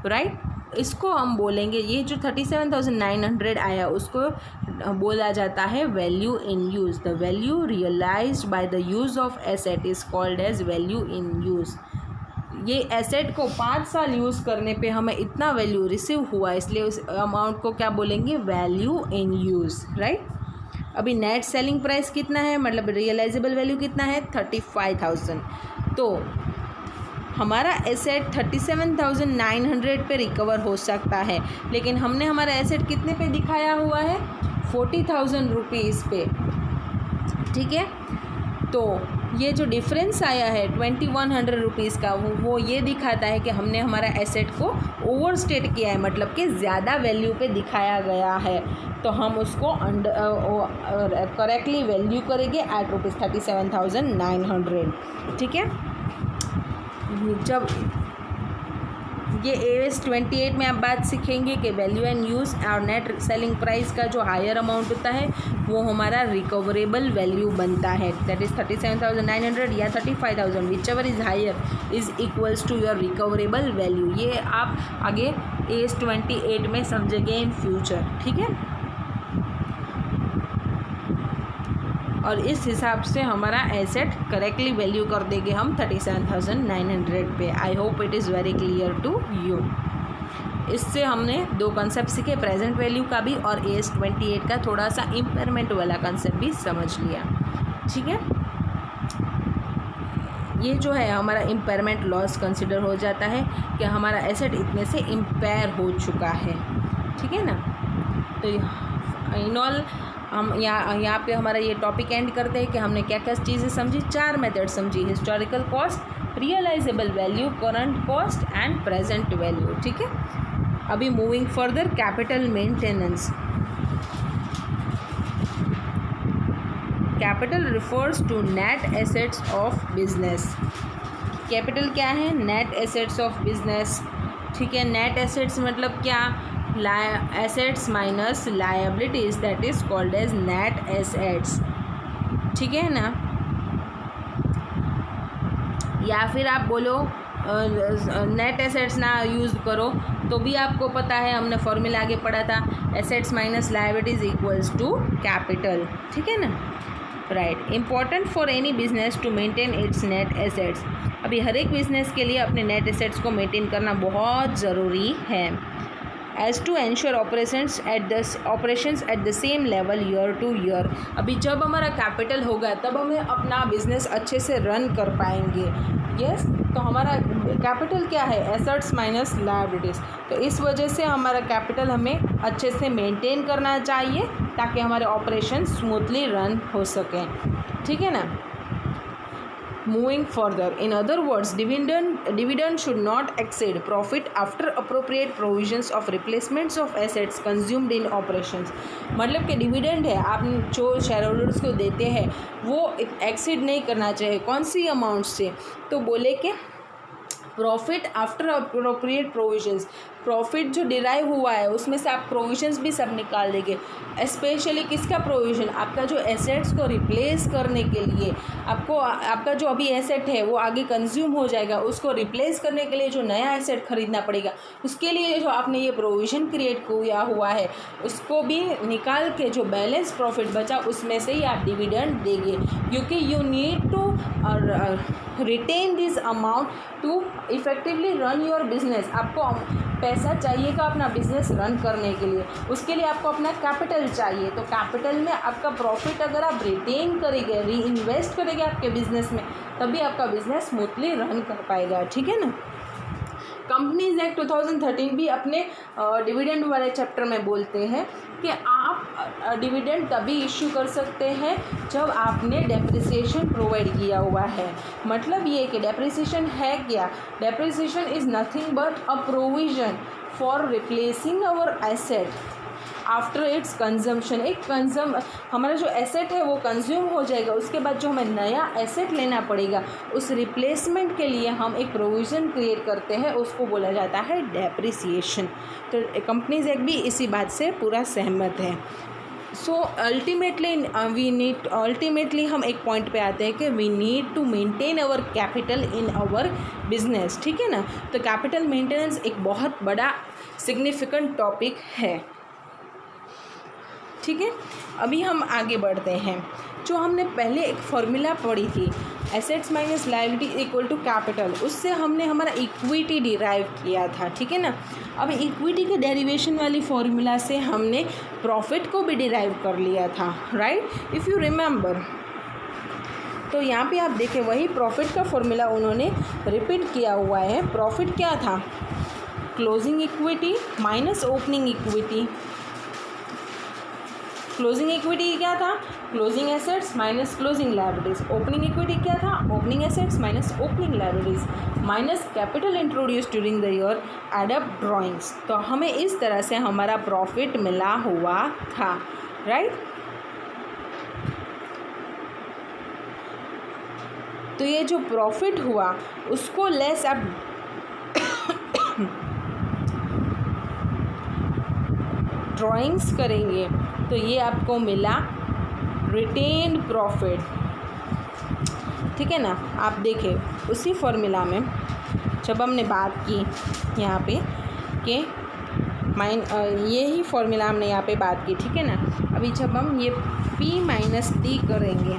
राइट। इसको हम बोलेंगे, ये जो 37,900 आया उसको बोला जाता है value in use. The value realised by the use of asset is called as value in use. ये एसेट को 5 साल यूज़ करने पे हमें इतना वैल्यू रिसीव हुआ, इसलिए उस अमाउंट को क्या बोलेंगे, वैल्यू इन यूज़, राइट। अभी नेट सेलिंग प्राइस कितना है, मतलब रियलाइजेबल वैल्यू कितना है 35,000। तो हमारा एसेट 37,900 पे रिकवर हो सकता है, लेकिन हमने हमारा एसेट कितने पे दिखाया हुआ है 40,000 रुपीज़ पे। ठीक है, तो ये जो डिफरेंस आया है 2100 रुपीज़ का, वो ये दिखाता है कि हमने हमारा एसेट को ओवर स्टेट किया है, मतलब कि ज़्यादा वैल्यू पे दिखाया गया है। तो हम उसको करेक्टली वैल्यू करेंगे एट रुपीज़ 37,900। ठीक है, जब ये AS 28 में आप बात सीखेंगे कि वैल्यू एंड यूज़ और नेट सेलिंग प्राइस का जो हायर अमाउंट होता है वो हमारा रिकवरेबल वैल्यू बनता है, दैट इज़ 37,900 या 35,000, whichever is higher is equals to your recoverable value. ये आप आगे AS 28 में समझेंगे इन फ्यूचर। ठीक है, और इस हिसाब से हमारा एसेट करेक्टली वैल्यू कर देंगे हम 37,900 पे। I hope it is very clear to you. इससे हमने 2 कंसेप्ट सीखे, प्रेजेंट वैल्यू का भी और AS 28 का थोड़ा सा इम्पेयरमेंट वाला कंसेप्ट भी समझ लिया। ठीक है, ये जो है हमारा इम्पेयरमेंट लॉस कंसिडर हो जाता है कि हमारा एसेट इतने से इम्पेयर हो चुका है। ठीक है ना, तो इन ऑल हम यहाँ पे हमारा ये टॉपिक एंड करते हैं कि हमने क्या क्या चीज़ें समझी। 4 मेथड समझी, historical cost, realisable value, current cost and present value. ठीक है, अभी moving further, capital maintenance. Capital refers to net assets of business. Capital क्या है, नेट एसेट्स ऑफ बिजनेस। ठीक है, नेट एसेट्स मतलब क्या, assets minus liabilities, that is called as net assets. ठीक है ना, या फिर आप बोलो नेट एसेट्स ना यूज़ करो तो भी आपको पता है, हमने फॉर्मूला आगे पढ़ा था, assets minus liabilities equals to capital. ठीक है ना, right. Important for any business to maintain its net assets. अभी हर एक बिजनेस के लिए अपने नेट एसेट्स को मेंटेन करना बहुत ज़रूरी है, as to ensure operations at the same level year to year. अभी जब हमारा कैपिटल होगा तब हमें अपना बिजनेस अच्छे से रन कर पाएंगे। यस, तो हमारा कैपिटल क्या है, एसेट्स माइनस लायबिलिटीज़। तो इस वजह से हमारा कैपिटल हमें अच्छे से मेंटेन करना चाहिए ताकि हमारे ऑपरेशन स्मूथली रन हो सकें। ठीक है ना, moving further, in other words, dividend should not exceed profit after appropriate provisions of replacements of assets consumed in operations। मतलब कि डिविडेंड है आप जो शेयर होल्डर्स को देते हैं वो एक्सीड नहीं करना चाहिए, कौन सी अमाउंट से, तो बोले कि profit after appropriate provisions. Profit जो डिराइव हुआ है उसमें से आप प्रोविजंस भी सब निकाल देंगे। स्पेशली किसका प्रोविज़न, आपका जो एसेट्स को रिप्लेस करने के लिए, आपको आपका जो अभी एसेट है वो आगे कंज्यूम हो जाएगा, उसको रिप्लेस करने के लिए जो नया एसेट खरीदना पड़ेगा, उसके लिए जो आपने ये प्रोविज़न क्रिएट किया हुआ है उसको भी निकाल के जो बैलेंस प्रॉफिट बचा उसमें से ही आप डिविडेंड देंगे, क्योंकि you need to retain this amount to effectively run your business. आपको पैसा चाहिएगा अपना बिजनेस रन करने के लिए, उसके लिए आपको अपना कैपिटल चाहिए। तो कैपिटल में आपका प्रॉफिट अगर आप रिटेन करेंगे, री इन्वेस्ट करेंगे आपके बिजनेस में, तभी आपका बिजनेस स्मूथली रन कर पाएगा। ठीक है ना, कंपनीज एक्ट 2013 भी अपने डिविडेंड वाले चैप्टर में बोलते हैं कि आप डिविडेंड तभी इश्यू कर सकते हैं जब आपने डेप्रिसिएशन प्रोवाइड किया हुआ है। मतलब ये कि डेप्रिसिएशन है क्या, depreciation is nothing but a provision for replacing our asset after its consumption. हमारा जो एसेट है वो कंज्यूम हो जाएगा, उसके बाद जो हमें नया एसेट लेना पड़ेगा उस रिप्लेसमेंट के लिए हम एक प्रोविज़न क्रिएट करते हैं, उसको बोला जाता है डेप्रिसिएशन। तो कंपनीज एक्ट भी इसी बात से पूरा सहमत है। सो अल्टीमेटली हम एक पॉइंट पे आते हैं कि we need to maintain our capital in our business. ठीक है ना, तो कैपिटल मेंटेनेंस एक बहुत बड़ा सिग्निफिकेंट टॉपिक है। ठीक है, अभी हम आगे बढ़ते हैं। जो हमने पहले एक फॉर्मूला पढ़ी थी assets minus liability equal to capital, उससे हमने हमारा इक्विटी डिराइव किया था। ठीक है ना, अब इक्विटी के डेरिवेशन वाली फॉर्मूला से हमने प्रॉफिट को भी डिराइव कर लिया था, राइट, इफ़ यू रिमेंबर। तो यहाँ पे आप देखें वही प्रॉफिट का फॉर्मूला उन्होंने रिपीट किया हुआ है। प्रॉफिट क्या था, closing equity minus opening equity. Closing equity क्या था, closing assets minus closing liabilities. Opening equity क्या था, opening assets minus opening liabilities minus capital introduce during the year add up drawings. तो हमें इस तरह से हमारा प्रॉफिट मिला हुआ था, राइट। तो ये जो प्रॉफिट हुआ उसको लेस अब ड्राइंग्स करेंगे तो ये आपको मिला रिटेन्ड प्रॉफिट। ठीक है ना, आप देखें उसी फॉर्मूला में जब हमने बात की यहाँ पे कि यही फॉर्मूला हमने यहाँ पे बात की। ठीक है ना, अभी जब हम ये P माइनस टी करेंगे,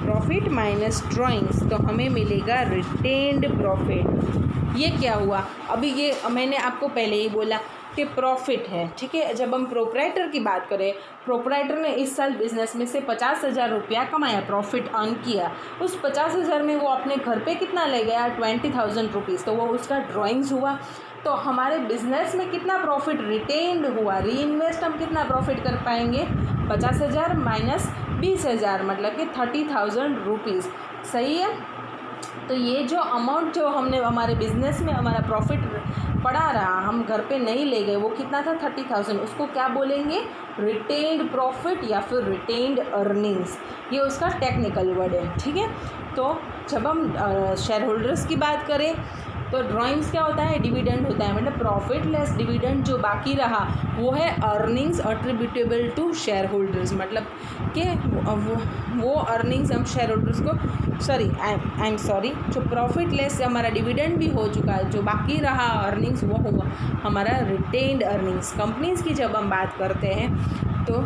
प्रॉफिट माइनस ड्राइंग्स, तो हमें मिलेगा रिटेन्ड प्रॉफिट। ये क्या हुआ, अभी ये मैंने आपको पहले ही बोला कि प्रॉफिट है। ठीक है, जब हम प्रोपराइटर की बात करें, प्रोपराइटर ने इस साल बिजनेस में से 50,000 रुपया कमाया, प्रॉफिट अर्न किया। उस 50,000 में वो अपने घर पे कितना ले गया, 20,000 रुपीज़, तो वो उसका ड्राइंग्स हुआ। तो हमारे बिजनेस में कितना प्रॉफिट रिटेन्ड हुआ, री इन्वेस्ट हम कितना प्रॉफिट कर पाएंगे, 50,000 माइनस 20,000 मतलब कि 30,000 रुपीज़। सही है। तो ये जो अमाउंट जो हमने हमारे बिजनेस में हमारा प्रॉफिट पड़ा रहा, हम घर पे नहीं ले गए, वो कितना था, 30,000, उसको क्या बोलेंगे, रिटेन्ड प्रॉफिट या फिर रिटेन्ड अर्निंग्स। ये उसका टेक्निकल वर्ड है। ठीक है, तो जब हम शेयर होल्डर्स की बात करें तो ड्राइंग्स क्या होता है, डिविडेंड होता है, मतलब प्रॉफिट लेस डिविडेंड जो बाकी रहा वो है अर्निंग्स अट्रीब्यूटेबल टू शेयर होल्डर्स। मतलब कि वो अर्निंग्स हम शेयर होल्डर्स को आई एम सॉरी जो प्रॉफिट लेस हमारा डिविडेंड भी हो चुका है, जो बाकी रहा अर्निंग्स वो हुआ हमारा रिटेन्ड अर्निंग्स। कंपनीज़ की जब हम बात करते हैं तो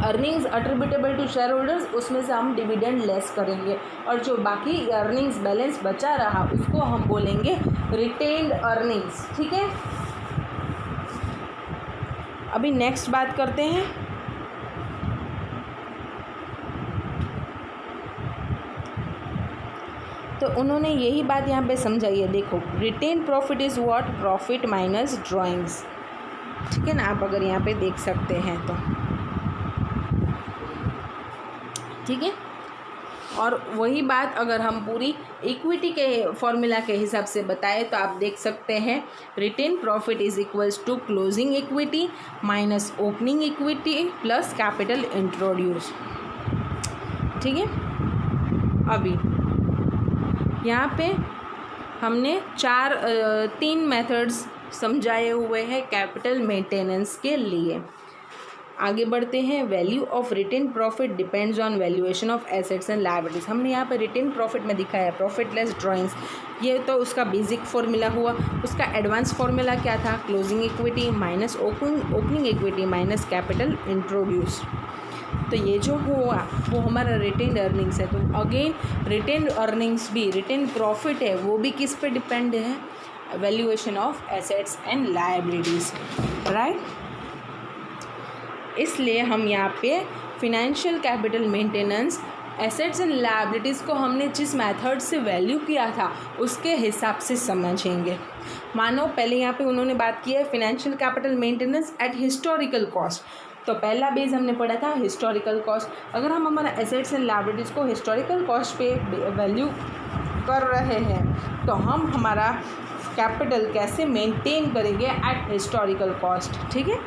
अर्निंग्स अट्रीब्यूटेबल टू शेयर होल्डर्स, उसमें से हम डिविडेंड लेस करेंगे और जो बाकी अर्निंग्स बैलेंस बचा रहा उसको हम बोलेंगे रिटेन्ड अर्निंग्स। ठीक है, अभी नेक्स्ट बात करते हैं। तो उन्होंने यही बात यहाँ पे समझाई है, देखो retain profit is what, profit minus drawings. ठीक है ना, आप अगर यहाँ पे देख सकते हैं तो ठीक है। और वही बात अगर हम पूरी इक्विटी के फॉर्मूला के हिसाब से बताएं तो आप देख सकते हैं retain profit is equals to closing equity minus opening equity plus capital introduce. ठीक है, अभी यहाँ पे हमने तीन मेथड्स समझाए हुए हैं कैपिटल मेंटेनेंस के लिए। आगे बढ़ते हैं। Value of retain profit depends on valuation of assets and liabilities. हमने यहाँ पे रिटेन प्रॉफिट में दिखाया है प्रॉफिट लेस ड्राइंग्स, ये तो उसका बेसिक फार्मूला हुआ। उसका एडवांस फार्मूला क्या था, closing equity minus opening equity minus capital introduce. तो ये जो हुआ वो हमारा रिटेन अर्निंग्स है। तो अगेन रिटेन अर्निंग्स भी, रिटेन प्रॉफिट है वो भी किस पे डिपेंड है, valuation of assets and liabilities, right. इसलिए हम यहाँ पे financial capital maintenance assets and liabilities को हमने जिस मेथड से वैल्यू किया था उसके हिसाब से समझेंगे। मानो पहले यहाँ पे उन्होंने बात की है financial capital maintenance at historical cost. तो पहला बेस हमने पढ़ा था हिस्टोरिकल कॉस्ट। अगर हम हमारा एसेट्स एंड लायबिलिटीज़ को हिस्टोरिकल कॉस्ट पे वैल्यू कर रहे हैं तो हम हमारा कैपिटल कैसे मेंटेन करेंगे एट हिस्टोरिकल कॉस्ट। ठीक है।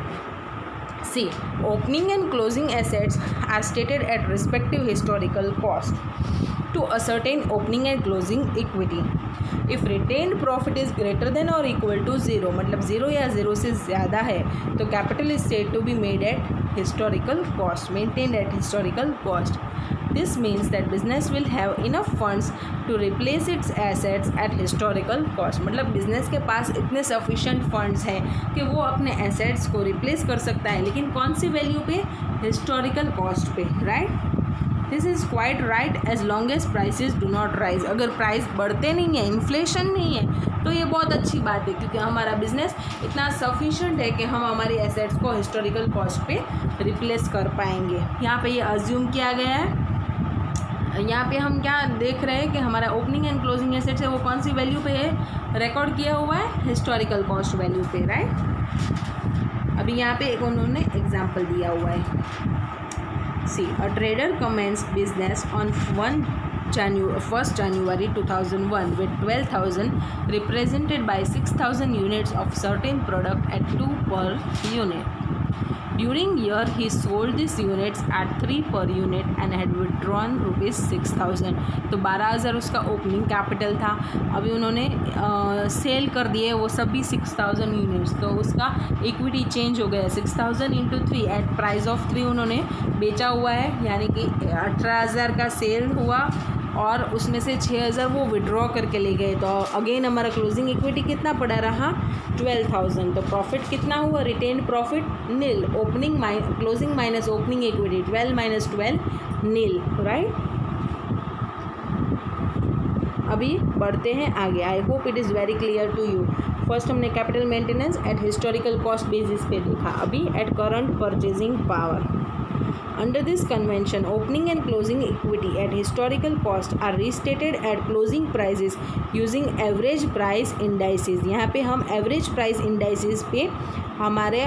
See opening and closing assets are stated at respective historical cost to ascertain opening and closing equity. If retained profit is greater than or equal to zero, मतलब zero या zero से ज़्यादा है तो capital is said to be made at historical cost, maintained at historical cost. This means that business will have enough funds to replace its assets at historical cost। मतलब business के पास इतने sufficient funds हैं कि वो अपने assets को replace कर सकता है, लेकिन कौन सी वैल्यू पे? हिस्टोरिकल कॉस्ट पे, right. This is quite right as long as prices do not rise. अगर प्राइस बढ़ते नहीं है, इन्फ्लेशन नहीं है, तो ये बहुत अच्छी बात है क्योंकि हमारा बिजनेस इतना सफिशेंट है कि हम हमारी एसेट्स को हिस्टोरिकल कॉस्ट पे रिप्लेस कर पाएंगे। यहाँ पे ये अज्यूम किया गया है। यहाँ पे हम क्या देख रहे हैं कि हमारा ओपनिंग एंड क्लोजिंग एसेट्स है वो कौन सी वैल्यू पे है? रिकॉर्ड किया हुआ है हिस्टोरिकल कॉस्ट वैल्यू पे, राइट। अभी यहाँ पे एक उन्होंने एग्जांपल दिया हुआ है। See a trader commences business on 1 January 2001 with 12,000 represented by 6,000 units of certain product at 2 per unit. During year he sold these units at 3 per unit and had withdrawn rupees 6,000। तो 12,000 उसका opening capital था, अभी उन्होंने cell कर दिए वो सभी 6,000 units, तो उसका इक्विटी चेंज हो गया 6,000 इंटू 3 एट प्राइस ऑफ 3 उन्होंने बेचा हुआ है, यानी कि 18,000 का सेल हुआ और उसमें से 6,000 वो विड्रॉ करके ले गए। तो अगेन हमारा क्लोजिंग इक्विटी कितना पड़ा रहा? 12,000। तो प्रॉफिट कितना हुआ? Retain profit nil, opening closing minus opening equity 12 minus 12 nil, right. अभी बढ़ते हैं आगे। I hope it is very clear to you. First हमने capital maintenance at historical cost basis पे देखा, अभी at current purchasing power. Under this convention, opening and closing equity at historical cost are restated at closing prices using average price indices। यहाँ पे हम average price indices पे हमारे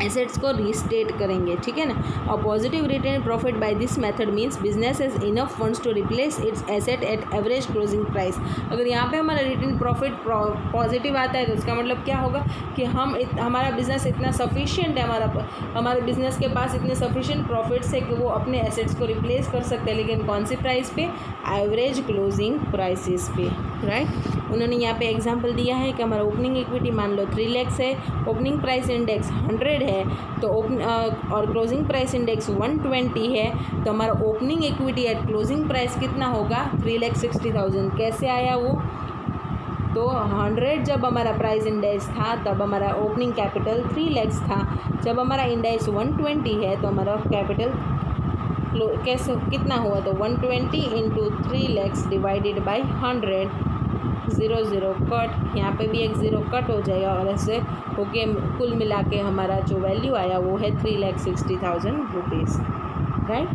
assets को restate करेंगे, ठीक है ना। और positive return profit by this method means business has enough funds to replace its asset at average closing price. अगर यहाँ पे हमारा रिटर्न प्रॉफिट पॉजिटिव आता है तो उसका मतलब क्या होगा कि हमारा बिजनेस इतना सफिशिएंट है, हमारे बिजनेस के पास इतने सफिशिएंट प्रॉफिट्स है कि वो अपने एसेट्स को रिप्लेस कर सकते हैं, लेकिन कौन सी प्राइस पे? एवरेज क्लोजिंग प्राइसेस पे, राइट। उन्होंने यहाँ पे एग्जांपल दिया है कि हमारा ओपनिंग इक्विटी मान लो 3 लाख है, ओपनिंग प्राइस इंडेक्स 100 है तो और क्लोजिंग प्राइस इंडेक्स 120 है, तो हमारा opening equity at closing price कितना होगा? 3,60,000। कैसे आया वो? तो 100 जब हमारा प्राइस इंडेक्स था तब हमारा ओपनिंग कैपिटल 3 लाख था, जब हमारा इंडेक्स 120 है तो हमारा कैपिटल कैसे कितना हुआ? तो 120 into 3 lakh divided by 100, 0 cut, यहाँ पे भी एक 0 कट हो जाएगा और ऐसे ओके कुल मिला के हमारा जो वैल्यू आया वो है 3,60,000 rupees, right.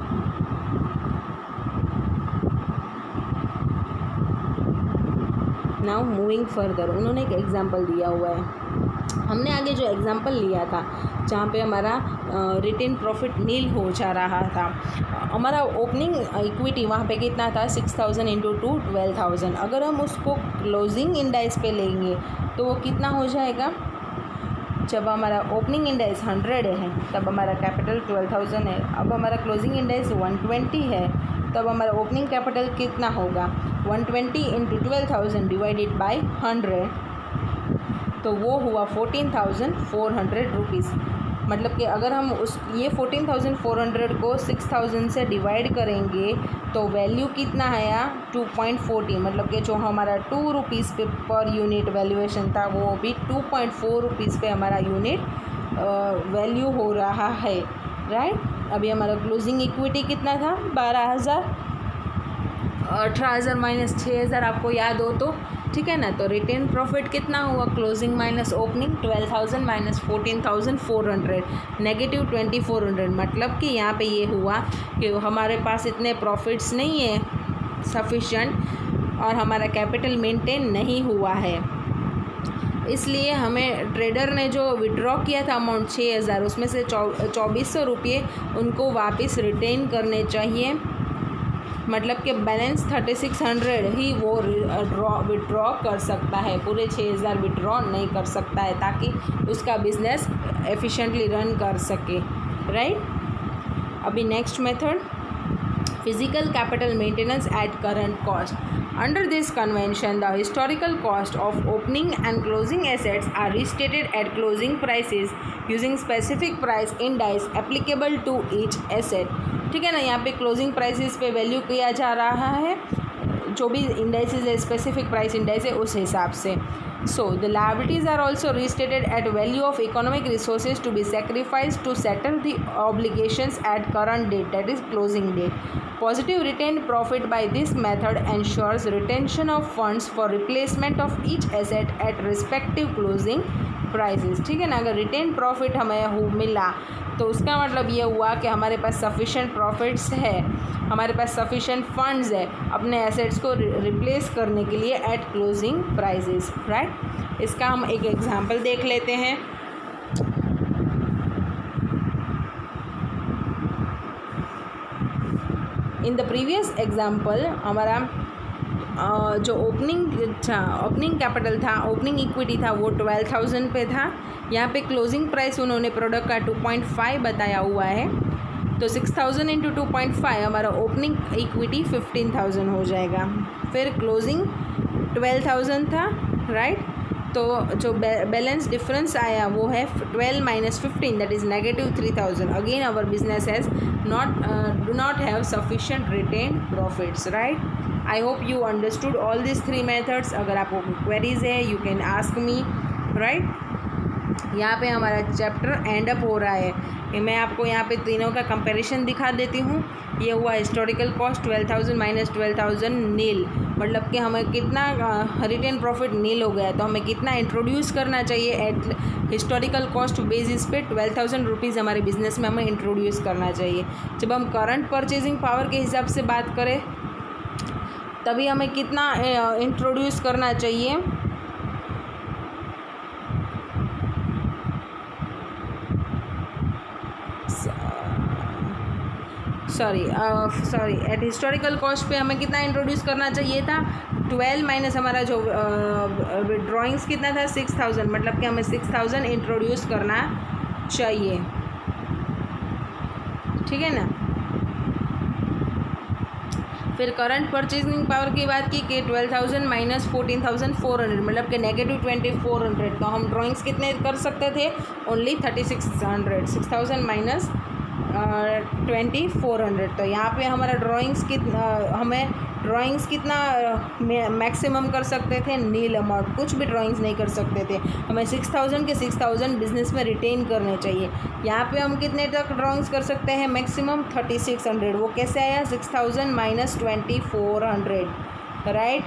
Now moving further, उन्होंने एक एग्जांपल दिया हुआ है। हमने आगे जो एग्जांपल लिया था जहाँ पे हमारा रिटेन प्रॉफिट नील हो जा रहा था, हमारा ओपनिंग इक्विटी वहाँ पे कितना था? 6,000 इंटू 2 12,000। अगर हम उसको क्लोजिंग इंडेक्स पे लेंगे तो वो कितना हो जाएगा? जब हमारा ओपनिंग इंडेक्स 100 है तब हमारा कैपिटल 12,000 है, अब हमारा क्लोजिंग इंडेक्स 120 है तब हमारा ओपनिंग कैपिटल कितना होगा? 120 इंटू 12,000 डिवाइडेड बाई 100, तो वो हुआ 14,400 रुपीज़। मतलब कि अगर हम ये 14,400 को 6,000 से डिवाइड करेंगे तो वैल्यू कितना आया? 2.40। मतलब कि जो हमारा 2 रुपीज़ पे पर यूनिट वैल्यूएशन था वो भी 2.4 रुपीज़ पे हमारा यूनिट वैल्यू हो रहा है, राइट। अभी हमारा क्लोजिंग इक्विटी कितना था? 12,000, 18,000 माइनस 6,000 आपको याद हो तो ठीक है ना। तो रिटेन प्रॉफिट कितना हुआ, closing minus opening 12,000 minus 14,400 negative 2,400। मतलब कि यहाँ पे ये हुआ कि हमारे पास इतने प्रॉफिट्स नहीं है सफिशेंट और हमारा कैपिटल मेंटेन नहीं हुआ है, इसलिए हमें ट्रेडर ने जो विड्रॉ किया था अमाउंट 6,000 उसमें से 2,400 रुपये उनको वापस रिटेन करने चाहिए। मतलब कि बैलेंस 3,600 ही वो विड्रॉ कर सकता है, पूरे 6,000 विड्रॉ नहीं कर सकता है, ताकि उसका बिजनेस एफिशिएंटली रन कर सके, राइट। अभी next method, physical capital maintenance at current cost. Under this convention, the historical cost of opening and closing assets are restated at closing prices using specific price index applicable to each asset। ठीक है ना, यहाँ पे closing prices पे value किया जा रहा है, जो भी इंडाइसेस है स्पेसिफिक प्राइस इंडाइस है उस हिसाब से। So the liabilities are also restated at value of economic resources to be sacrificed to settle the obligations at current date, that is closing date। Positive retained profit by this method ensures retention of funds for replacement of each asset at respective closing prices। ठीक है ना, अगर retain profit हमें मिला तो उसका मतलब ये हुआ कि हमारे पास सफिशेंट प्रॉफिट्स है, हमारे पास सफिशेंट फंड्स है अपने एसेट्स को रिप्लेस करने के लिए एट क्लोजिंग प्राइसेस, राइट। इसका हम एक एग्जांपल देख लेते हैं। इन द प्रीवियस एग्जांपल हमारा जो ओपनिंग कैपिटल था, ओपनिंग इक्विटी था, वो 12,000 पे था। यहाँ पे क्लोजिंग प्राइस उन्होंने प्रोडक्ट का 2.5 बताया हुआ है, तो 6,000 इंटू 2.5 हमारा ओपनिंग इक्विटी 15,000 हो जाएगा। फिर क्लोजिंग 12,000 था, राइट। तो जो बैलेंस डिफरेंस आया वो है 12 minus 15, that is negative 3,000। Again our business has do not have sufficient retain profits, right. I hope you understood all this 3 methods. अगर आपको क्वेरीज है you can ask me, right. यहाँ पे हमारा चैप्टर एंड अप हो रहा है। मैं आपको यहाँ पे तीनों का कंपैरिजन दिखा देती हूँ। ये हुआ हिस्टोरिकल कॉस्ट 12,000 माइनस 12,000 नील, मतलब कि हमें कितना रिटेन प्रॉफिट नील हो गया, तो हमें कितना इंट्रोड्यूस करना चाहिए एट हिस्टोरिकल कॉस्ट बेसिस पे 12,000 रुपीज़ हमारे बिजनेस में हमें इंट्रोड्यूस करना चाहिए। जब हम करंट परचेजिंग पावर के हिसाब से बात करें तभी हमें कितना इंट्रोड्यूस करना चाहिए, सॉरी एट हिस्टोरिकल कॉस्ट पे हमें कितना इंट्रोड्यूस करना चाहिए था 12 माइनस हमारा जो ड्राइंग्स कितना था 6,000, मतलब कि हमें 6,000 इंट्रोड्यूस करना चाहिए, ठीक है ना। फिर करंट परचेजिंग पावर की बात की कि 12,000 माइनस 14,400, मतलब कि नेगेटिव 2,400। तो हम ड्राइंग्स कितने कर सकते थे, ओनली 3,600, 6,000 माइनस 2,400। तो यहाँ पे हमारा हमें ड्राइंग्स कितना मैक्सिमम कर सकते थे, नील अमाउंट, कुछ भी ड्राइंग्स नहीं कर सकते थे। हमें 6,000 के 6,000 बिजनेस में रिटेन करने चाहिए। यहाँ पे हम कितने तक ड्राइंग्स कर सकते हैं, मैक्सिमम 3,600। वो कैसे आया, 6,000 माइनस 2,400, राइट।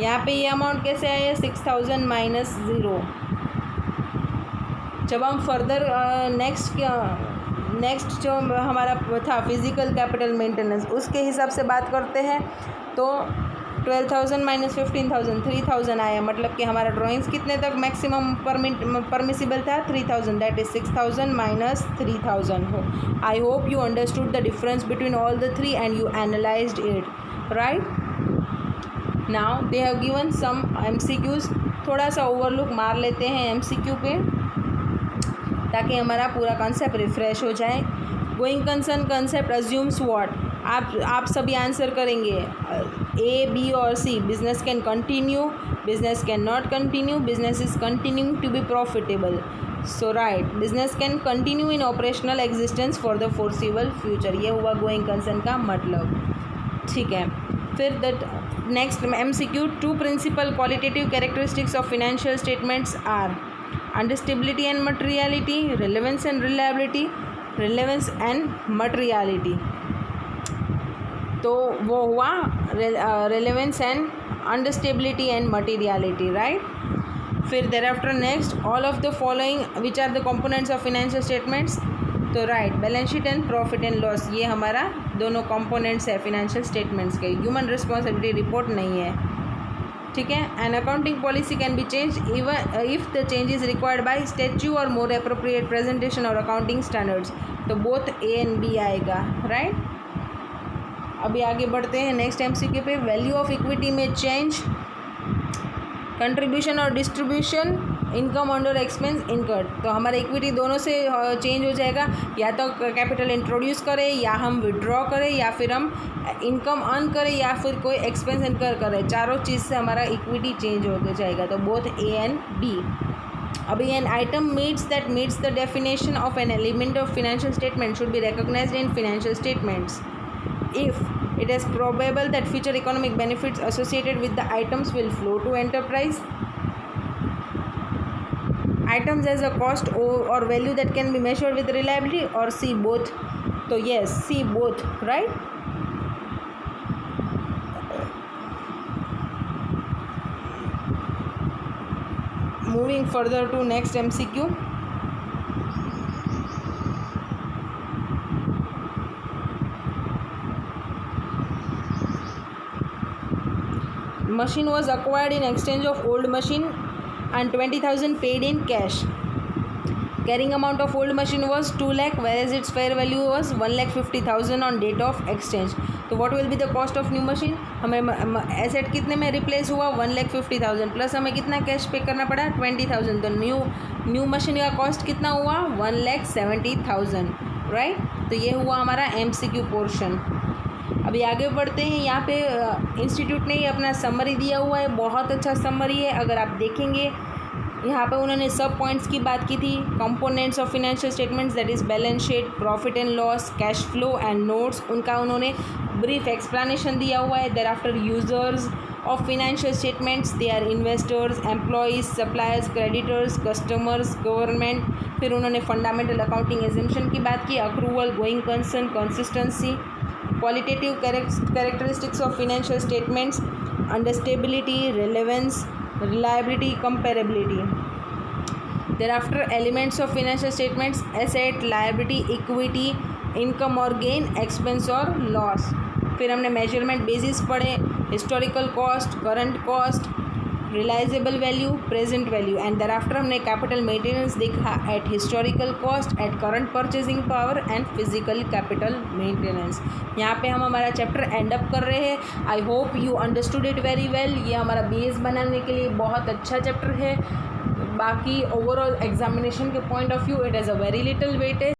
यहाँ पे ये अमाउंट कैसे आया, 6,000 माइनस 0। जब हम फर्दर नेक्स्ट जो हमारा था फिज़िकल कैपिटल मेंटेनेंस, उसके हिसाब से बात करते हैं तो 12,000 माइनस 15,000, 3,000 आया, मतलब कि हमारा ड्राइंग्स कितने तक मैक्सिमम परमिसिबल था, 3,000, दैट इज़ 6,000 माइनस 3,000 हो। I hope you understood the difference between all the 3 and you analysed it, right. Now they have given some MCQs, थोड़ा सा ओवरलुक मार लेते हैं MCQ पे ताकि हमारा पूरा कॉन्सेप्ट रिफ्रेश हो जाए। Going concern concept assumes what, आप सभी आंसर करेंगे A, B और C। Business can continue, business can not continue, business is continuing to be profitable. So right, business can continue in operational existence for the foreseeable future, ये हुआ going concern का मतलब, ठीक है। फिर that next MCQ, 2 principal qualitative characteristics of financial statements are understability and materiality, relevance and reliability, relevance and materiality। तो वो हुआ relevance and understandability and materiality, right. फिर there after next, all of the following which are the components of financial statements. तो right, balance sheet and profit and loss, ये हमारा दोनों components है financial statements के. ह्यूमन रिस्पॉन्सिबिलिटी रिपोर्ट नहीं है, ठीक है. And accounting policy can be change even if the change is required by statute or more appropriate presentation or accounting standards. तो बोथ ए एंड बी आएगा, right. अभी आगे बढ़ते हैं नेक्स्ट एमसीक्यू पे. वैल्यू ऑफ इक्विटी में change, contribution और distribution, income under expense incurred. तो हमारा इक्विटी दोनों से चेंज हो जाएगा, या तो कैपिटल इंट्रोड्यूस करें, या हम विड्रॉ करें, या फिर हम इनकम अर्न करें, या फिर कोई एक्सपेंस इनकर करें. चारों चीज़ से हमारा इक्विटी चेंज हो जाएगा. तो बोथ ए एंड बी. अभी an item meets the definition of an element of financial statement should be recognised in financial statements if it is probable that future economic benefits associated with the items will flow to enterprise. Items as a cost or value that can be measured with reliability, or C both. So yes, C both, right. Moving further to next MCQ. Machine was acquired in exchange of old machine and 20,000 paid in cash. Carrying amount of old machine was 2 lakh, whereas its fair value was 1,50,000 on date of exchange. तो what will be the cost of new machine? हमें asset कितने में replace हुआ? 1,50,000 plus हमें कितना cash पे करना पड़ा? 20,000. तो न्यू मशीन का कॉस्ट कितना हुआ? 1,70,000, राइट. तो ये हुआ हमारा MCQ पोर्शन. अभी आगे बढ़ते हैं. यहाँ पे इंस्टीट्यूट ने अपना समरी दिया हुआ है, बहुत अच्छा समरी है. अगर आप देखेंगे यहाँ पे उन्होंने सब पॉइंट्स की बात की थी. Components of financial statements, that is balance sheet, profit and loss, cash flow and notes, उनका उन्होंने ब्रीफ एक्सप्लेनेशन दिया हुआ है. Thereafter users of financial statements, they are investors, employees, suppliers, creditors, customers, government. फिर उन्होंने fundamental accounting assumption की बात की, accrual, going concern, consistency, qualitative characteristics of financial statements, understandability, relevance, reliability, comparability. Thereafter, elements of financial statements: asset, liability, equity, income or gain, expense or loss. फिर हमने measurement basis पढ़े, historical cost, current cost, realisable value, present value. And thereafter हमने capital maintenance देखा at historical cost, at current purchasing power and physical capital maintenance. यहाँ पे हम हमारा chapter and up कर रहे हैं. आई hope you understood it very well. ये हमारा बेस बनाने के लिए बहुत अच्छा चैप्टर है. बाकी ओवरऑल एग्जामिनेशन के point of view it is a very little weightage.